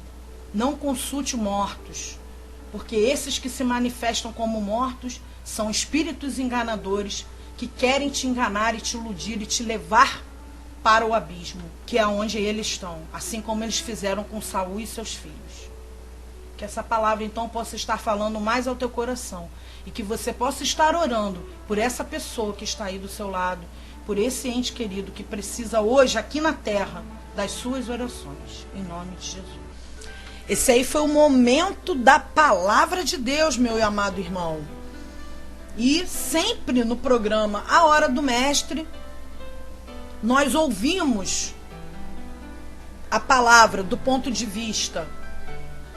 Não consulte mortos, porque esses que se manifestam como mortos são espíritos enganadores que querem te enganar e te iludir e te levar para o abismo, que é onde eles estão, assim como eles fizeram com Saul e seus filhos. Que essa palavra então possa estar falando mais ao teu coração e que você possa estar orando por essa pessoa que está aí do seu lado, por esse ente querido que precisa hoje aqui na terra das suas orações, em nome de Jesus. Esse aí foi o momento da palavra de Deus, meu amado irmão. E sempre no programa A Hora do Mestre, nós ouvimos a palavra do ponto de vista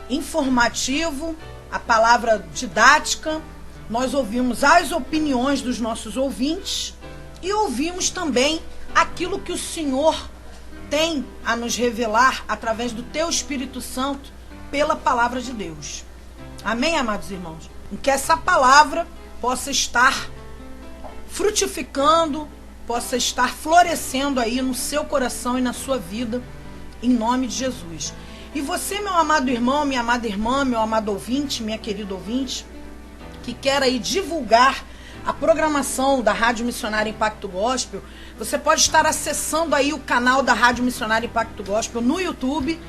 informativo, a palavra didática, nós ouvimos as opiniões dos nossos ouvintes e ouvimos também aquilo que o Senhor tem a nos revelar através do teu Espírito Santo pela palavra de Deus. Amém, amados irmãos? Que essa palavra possa estar frutificando, possa estar florescendo aí no seu coração e na sua vida, em nome de Jesus. E você, meu amado irmão, minha amada irmã, meu amado ouvinte, minha querida ouvinte, que quer aí divulgar a programação da Rádio Missionária Impacto Gospel, você pode estar acessando aí o canal da Rádio Missionária Impacto Gospel no YouTube,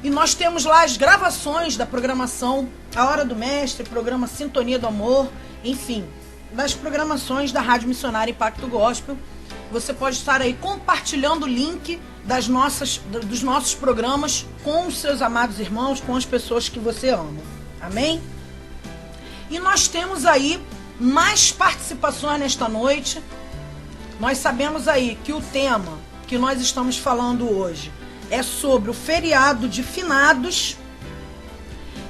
e nós temos lá as gravações da programação A Hora do Mestre, programa Sintonia do Amor, enfim, das programações da Rádio Missionária Impacto Gospel. Você pode estar aí compartilhando o link dos nossos programas com os seus amados irmãos, com as pessoas que você ama. Amém? E nós temos aí mais participações nesta noite. Nós sabemos aí que o tema que nós estamos falando hoje é sobre o feriado de finados.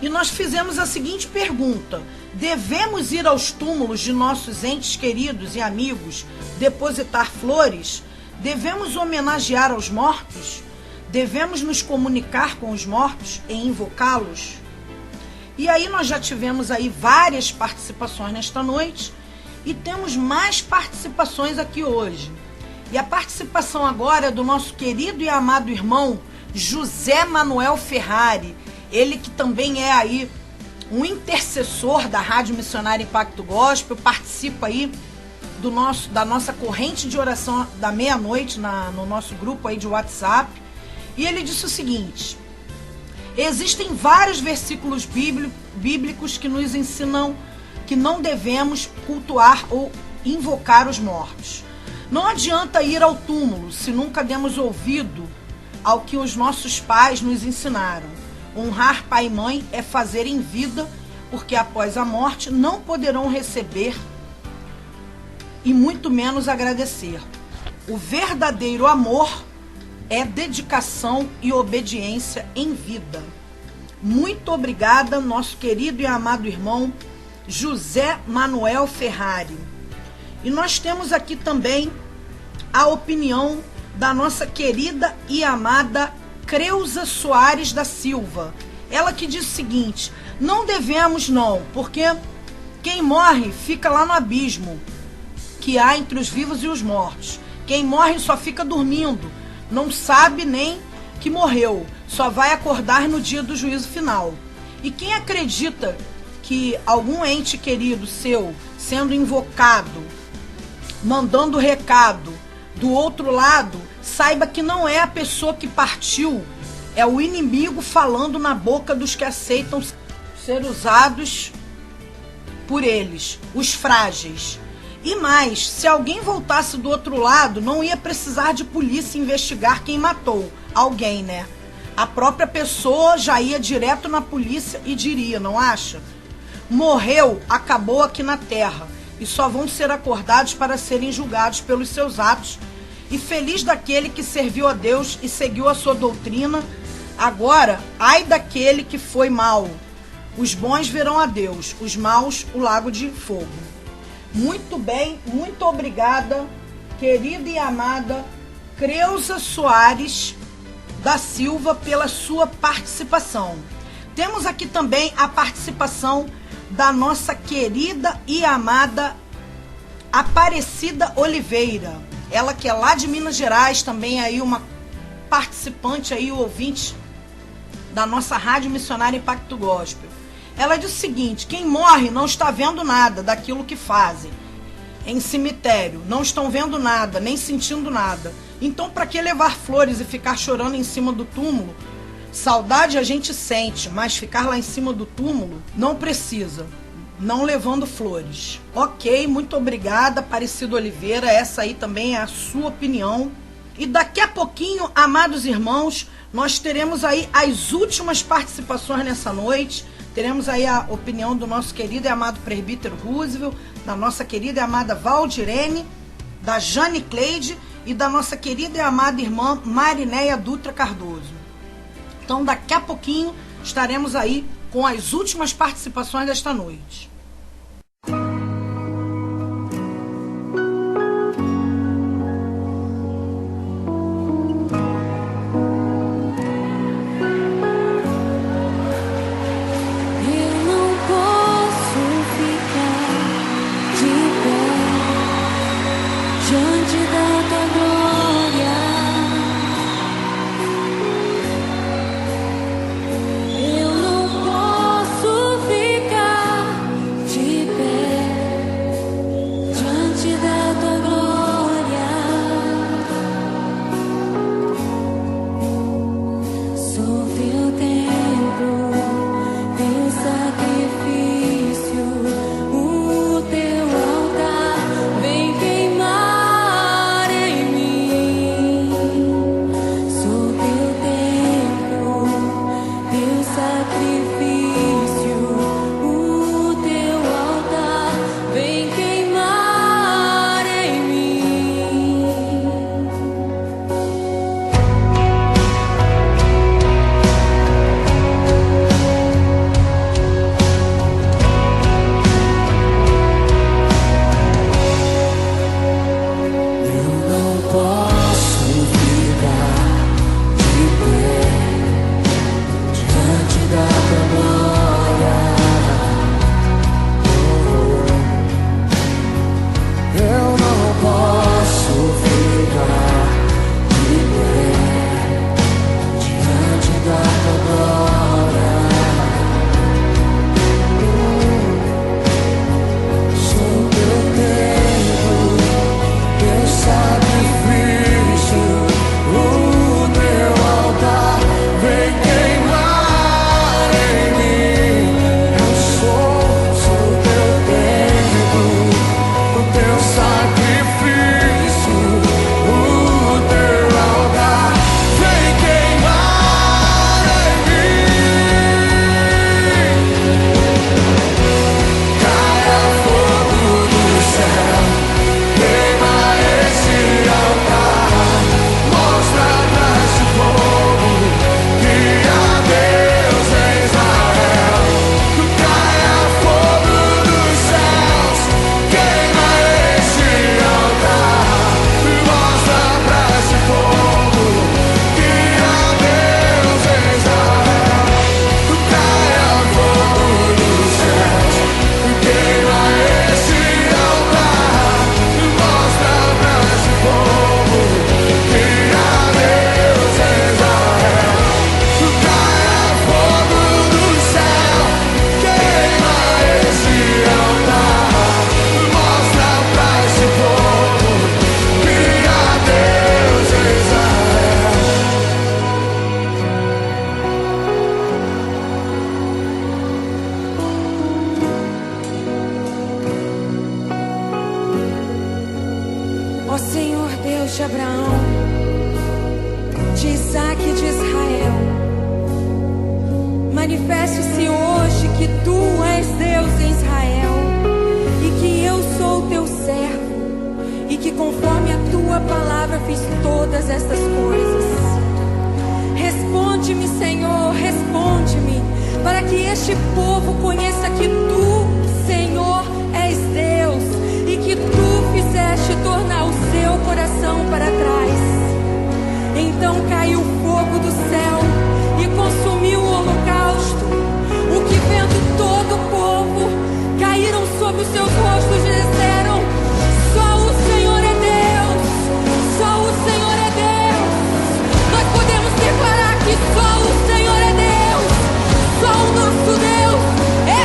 E nós fizemos a seguinte pergunta: devemos ir aos túmulos de nossos entes queridos e amigos depositar flores? Devemos homenagear aos mortos? Devemos nos comunicar com os mortos e invocá-los? E aí nós já tivemos aí várias participações nesta noite e temos mais participações aqui hoje. E a participação agora é do nosso querido e amado irmão José Manuel Ferrari, ele que também é aí um intercessor da Rádio Missionária Impacto Gospel, participa aí da nossa corrente de oração da meia-noite no nosso grupo aí de WhatsApp. E ele disse o seguinte: existem vários versículos bíblicos que nos ensinam que não devemos cultuar ou invocar os mortos. Não adianta ir ao túmulo se nunca demos ouvido ao que os nossos pais nos ensinaram. Honrar pai e mãe é fazer em vida, porque após a morte não poderão receber e muito menos agradecer. O verdadeiro amor é dedicação e obediência em vida. Muito obrigada, nosso querido e amado irmão José Manuel Ferrari. E nós temos aqui também a opinião da nossa querida e amada Creuza Soares da Silva. Ela que diz o seguinte: não devemos não, porque quem morre fica lá no abismo que há entre os vivos e os mortos. Quem morre só fica dormindo, não sabe nem que morreu, só vai acordar no dia do juízo final. E quem acredita que algum ente querido seu sendo invocado, mandando recado do outro lado, saiba que não é a pessoa que partiu, é o inimigo falando na boca dos que aceitam ser usados por eles, os frágeis. E mais, se alguém voltasse do outro lado, não ia precisar de polícia investigar quem matou alguém, né? A própria pessoa já ia direto na polícia e diria, não acha? Morreu, acabou aqui na terra, e só vão ser acordados para serem julgados pelos seus atos. E feliz daquele que serviu a Deus e seguiu a sua doutrina. Agora, ai daquele que foi mau. Os bons verão a Deus, os maus o lago de fogo. Muito bem, muito obrigada, querida e amada Creuza Soares da Silva, pela sua participação. Temos aqui também a participação da nossa querida e amada Aparecida Oliveira. Ela que é lá de Minas Gerais, também aí uma participante aí, ouvinte da nossa Rádio Missionária Impacto Gospel. Ela diz o seguinte: quem morre não está vendo nada daquilo que fazem em cemitério, não estão vendo nada, nem sentindo nada. Então, para que levar flores e ficar chorando em cima do túmulo? Saudade a gente sente, mas ficar lá em cima do túmulo não precisa, não levando flores. Ok, muito obrigada, Aparecido Oliveira, essa aí também é a sua opinião. E daqui a pouquinho, amados irmãos, nós teremos aí as últimas participações nessa noite. Teremos aí a opinião do nosso querido e amado presbítero Roosevelt, da nossa querida e amada Valdirene da Jane Cleide e da nossa querida e amada irmã Marinéia Dutra Cardoso. Então, daqui a pouquinho, estaremos aí com as últimas participações desta noite. Manifeste-se hoje que tu és Deus em Israel e que eu sou teu servo e que conforme a tua palavra fiz todas estas coisas. Responde-me, Senhor, responde-me, para que este povo conheça que tu, Senhor, és Deus e que tu fizeste tornar o seu coração para trás. Então caiu fogo do céu e consumiu o holocausto, o que vendo todo o povo, caíram sobre os seus rostos e disseram: só o Senhor é Deus, só o Senhor é Deus. Nós podemos declarar que só o Senhor é Deus, só o nosso Deus é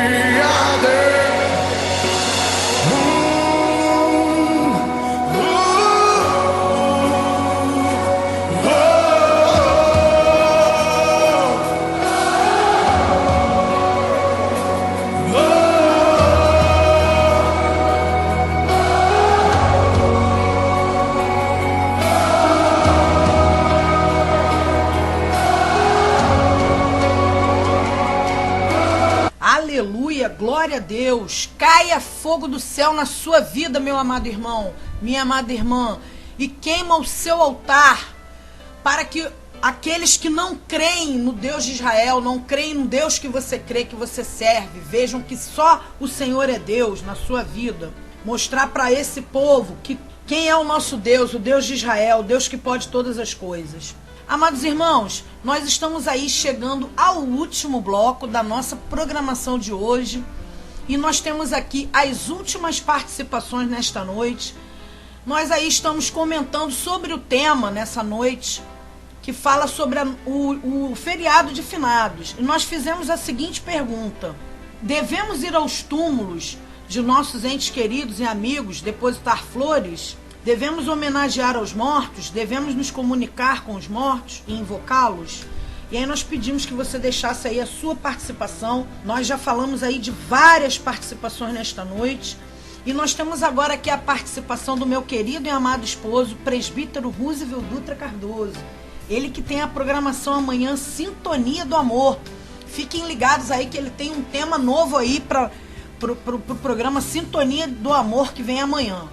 a Deus. Aleluia, glória a Deus. Caia fogo do céu na sua vida, meu amado irmão, minha amada irmã, e queima o seu altar, para que aqueles que não creem no Deus de Israel, não creem no Deus que você crê, que você serve, vejam que só o Senhor é Deus na sua vida. Mostrar para esse povo que quem é o nosso Deus, o Deus de Israel, o Deus que pode todas as coisas. Amados irmãos, nós estamos aí chegando ao último bloco da nossa programação de hoje e nós temos aqui as últimas participações nesta noite. Nós aí estamos comentando sobre o tema nessa noite, que fala sobre o feriado de finados. E nós fizemos a seguinte pergunta: devemos ir aos túmulos de nossos entes queridos e amigos depositar flores? Devemos homenagear aos mortos? Devemos nos comunicar com os mortos e invocá-los? E aí nós pedimos que você deixasse aí a sua participação. Nós já falamos aí de várias participações nesta noite. E nós temos agora aqui a participação do meu querido e amado esposo, presbítero Roosevelt Dutra Cardoso. Ele que tem a programação amanhã, Sintonia do Amor. Fiquem ligados aí que ele tem um tema novo aí para pro programa Sintonia do Amor que vem amanhã.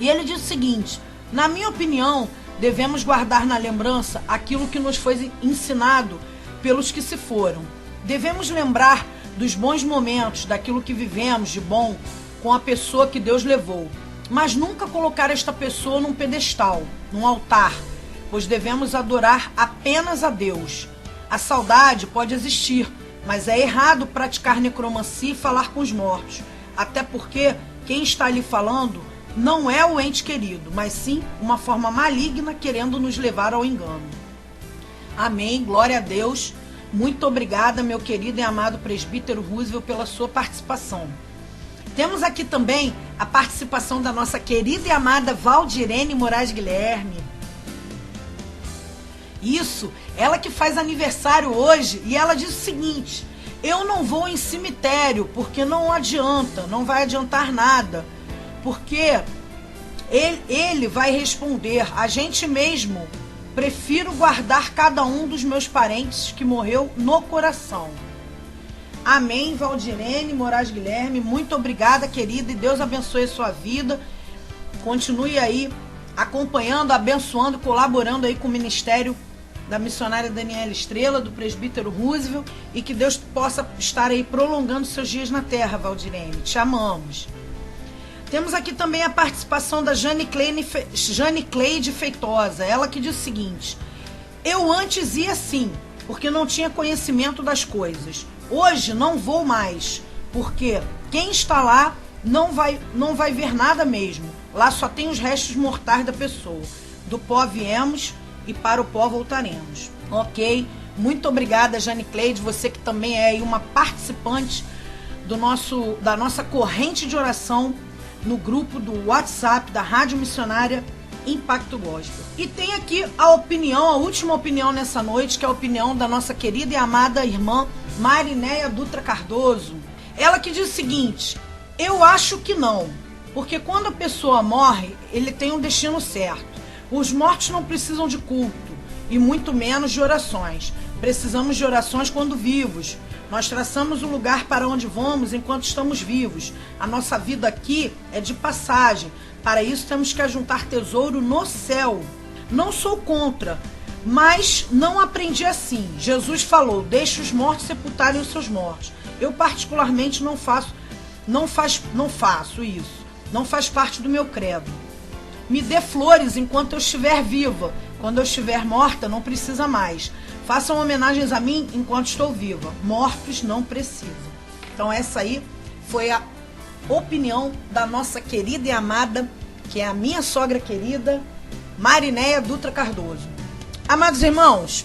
E ele diz o seguinte: na minha opinião, devemos guardar na lembrança aquilo que nos foi ensinado pelos que se foram. Devemos lembrar dos bons momentos, daquilo que vivemos de bom com a pessoa que Deus levou. Mas nunca colocar esta pessoa num pedestal, num altar, pois devemos adorar apenas a Deus. A saudade pode existir, mas é errado praticar necromancia e falar com os mortos. Até porque quem está ali falando não é o ente querido, mas sim uma forma maligna querendo nos levar ao engano. Amém, glória a Deus. Muito obrigada, meu querido e amado presbítero Roosevelt, pela sua participação. Temos aqui também a participação da nossa querida e amada Valdirene Moraes Guilherme. Isso, ela que faz aniversário hoje, e ela diz o seguinte: eu não vou em cemitério porque não adianta, não vai adiantar nada. Porque ele vai responder: a gente mesmo, prefiro guardar cada um dos meus parentes que morreu no coração. Amém, Valdirene Moraes Guilherme, muito obrigada, querida, e Deus abençoe a sua vida. Continue aí acompanhando, abençoando, colaborando aí com o ministério da missionária Daniela Estrela, do presbítero Roosevelt, e que Deus possa estar aí prolongando seus dias na terra, Valdirene. Te amamos. Temos aqui também a participação da Jane Cleide Feitosa. Ela que diz o seguinte: eu antes ia sim, porque não tinha conhecimento das coisas. Hoje não vou mais, porque quem está lá não vai ver nada mesmo. Lá só tem os restos mortais da pessoa. Do pó viemos e para o pó voltaremos. Ok? Muito obrigada, Jane Cleide, você que também é aí uma participante da nossa corrente de oração no grupo do WhatsApp da Rádio Missionária Impacto Gospel. E tem aqui a última opinião nessa noite, que é a opinião da nossa querida e amada irmã Marinéia Dutra Cardoso. Ela que diz o seguinte: eu acho que não, porque quando a pessoa morre, ele tem um destino certo. Os mortos não precisam de culto, e muito menos de orações. Precisamos de orações quando vivos. Nós traçamos o lugar para onde vamos enquanto estamos vivos. A nossa vida aqui é de passagem. Para isso temos que ajuntar tesouro no céu. Não sou contra, mas não aprendi assim. Jesus falou: deixe os mortos sepultarem os seus mortos. Eu particularmente não faço isso. Não faz parte do meu credo. Me dê flores enquanto eu estiver viva. Quando eu estiver morta, não precisa mais. Façam homenagens a mim enquanto estou viva. Mortos não precisam. Então essa aí foi a opinião da nossa querida e amada, que é a minha sogra querida, Marinéia Dutra Cardoso. Amados irmãos,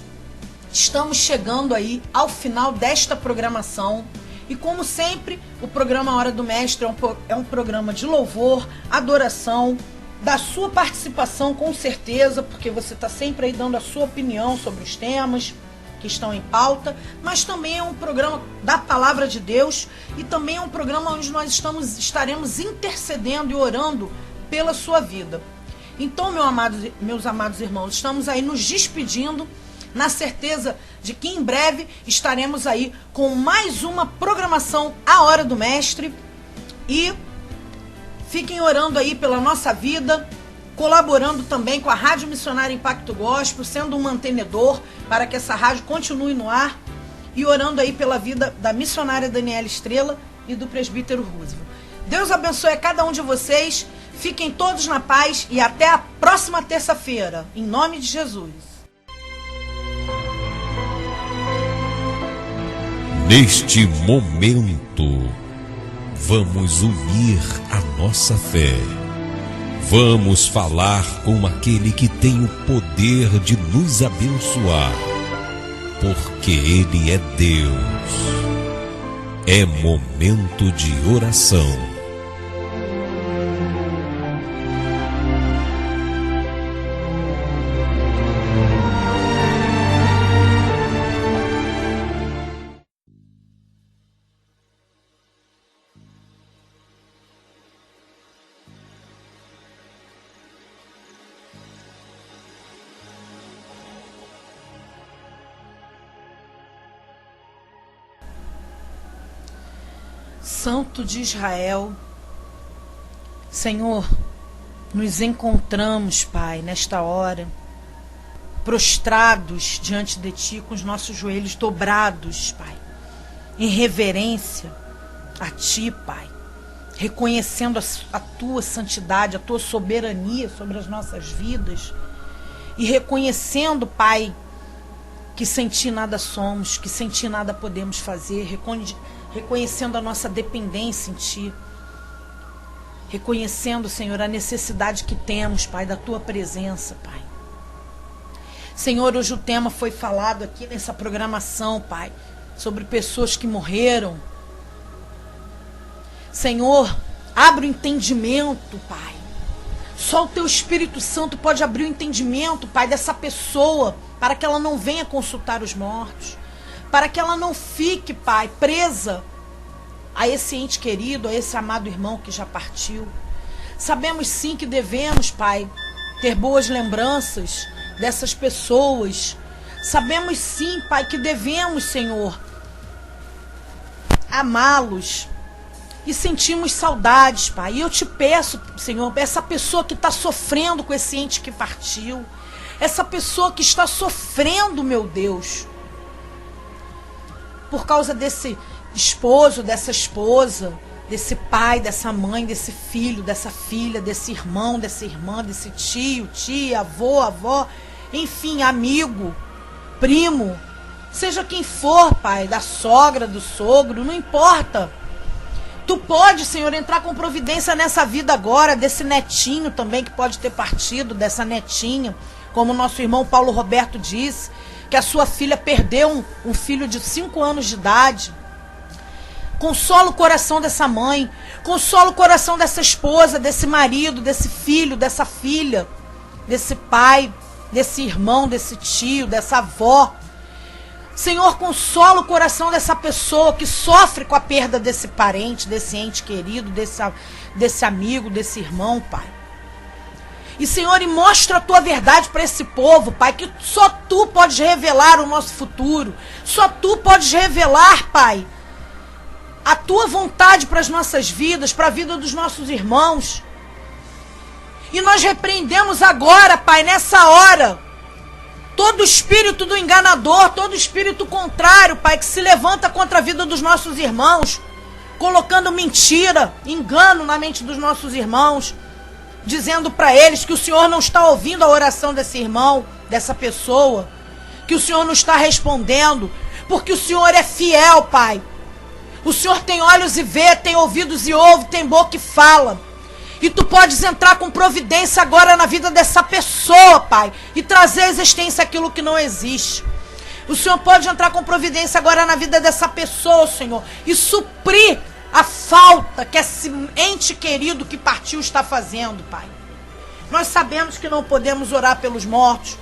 estamos chegando aí ao final desta programação. E como sempre, o programa Hora do Mestre é um programa de louvor, adoração, da sua participação com certeza, porque você está sempre aí dando a sua opinião sobre os temas que estão em pauta, mas também é um programa da Palavra de Deus e também é um programa onde nós estaremos intercedendo e orando pela sua vida. Então, meus amados irmãos, estamos aí nos despedindo, na certeza de que em breve estaremos aí com mais uma programação A Hora do Mestre. E fiquem orando aí pela nossa vida, colaborando também com a Rádio Missionária Impacto Gospel, sendo um mantenedor para que essa rádio continue no ar, e orando aí pela vida da missionária Daniela Estrela e do presbítero Roosevelt. Deus abençoe a cada um de vocês, fiquem todos na paz e até a próxima terça-feira, em nome de Jesus. Neste momento, vamos unir a nossa fé. Vamos falar com aquele que tem o poder de nos abençoar, porque Ele é Deus. É momento de oração. Santo de Israel, Senhor, nos encontramos, Pai, nesta hora, prostrados diante de Ti, com os nossos joelhos dobrados, Pai, em reverência a Ti, Pai, reconhecendo a Tua santidade, a Tua soberania sobre as nossas vidas, e reconhecendo, Pai, que sem Ti nada somos, que sem Ti nada podemos fazer, reconhecendo a nossa dependência em Ti, reconhecendo, Senhor, a necessidade que temos, Pai, da Tua presença, Pai. Senhor, hoje o tema foi falado aqui nessa programação, Pai, sobre pessoas que morreram. Senhor, abre o entendimento, Pai. Só o Teu Espírito Santo pode abrir o entendimento, Pai, dessa pessoa, para que ela não venha consultar os mortos, para que ela não fique, Pai, presa a esse ente querido, a esse amado irmão que já partiu. Sabemos sim que devemos, Pai, ter boas lembranças dessas pessoas. Sabemos sim, Pai, que devemos, Senhor, amá-los. E sentimos saudades, Pai. E eu te peço, Senhor, essa pessoa que está sofrendo com esse ente que partiu, essa pessoa que está sofrendo, meu Deus, por causa desse esposo, dessa esposa, desse pai, dessa mãe, desse filho, dessa filha, desse irmão, dessa irmã, desse tio, tia, avô, avó, enfim, amigo, primo, seja quem for, Pai, da sogra, do sogro, não importa. Tu pode, Senhor, entrar com providência nessa vida agora, desse netinho também que pode ter partido, dessa netinha, como o nosso irmão Paulo Roberto disse, que a sua filha perdeu um filho de 5 anos de idade. Consola o coração dessa mãe, consola o coração dessa esposa, desse marido, desse filho, dessa filha, desse pai, desse irmão, desse tio, dessa avó. Senhor, consola o coração dessa pessoa que sofre com a perda desse parente, desse ente querido, desse amigo, desse irmão, Pai. E, Senhor, e mostra a Tua verdade para esse povo, Pai, que só Tu podes revelar o nosso futuro. Só Tu podes revelar, Pai, a Tua vontade para as nossas vidas, para a vida dos nossos irmãos. E nós repreendemos agora, Pai, nessa hora, todo espírito do enganador, todo espírito contrário, Pai, que se levanta contra a vida dos nossos irmãos, colocando mentira, engano na mente dos nossos irmãos, dizendo para eles que o Senhor não está ouvindo a oração desse irmão, dessa pessoa, que o Senhor não está respondendo, porque o Senhor é fiel, Pai. O Senhor tem olhos e vê, tem ouvidos e ouve, tem boca e fala. E Tu podes entrar com providência agora na vida dessa pessoa, Pai, e trazer à existência aquilo que não existe. O Senhor pode entrar com providência agora na vida dessa pessoa, Senhor, e suprir a falta que esse ente querido que partiu está fazendo, Pai. Nós sabemos que não podemos orar pelos mortos.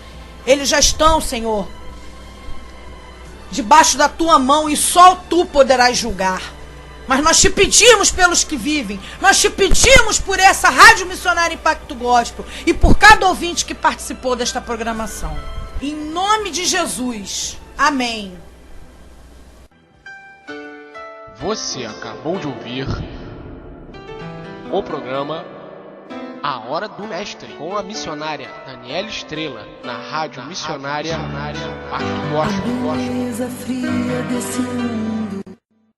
Eles já estão, Senhor, debaixo da tua mão e só tu poderás julgar. Mas nós te pedimos pelos que vivem. Nós te pedimos por essa Rádio Missionária Impacto Gospel e por cada ouvinte que participou desta programação. Em nome de Jesus. Amém. Você acabou de ouvir o programa A Hora do Mestre, com a missionária Daniela Estrela, na Rádio Missionária Impacto Gospel. A beleza fria desse mundo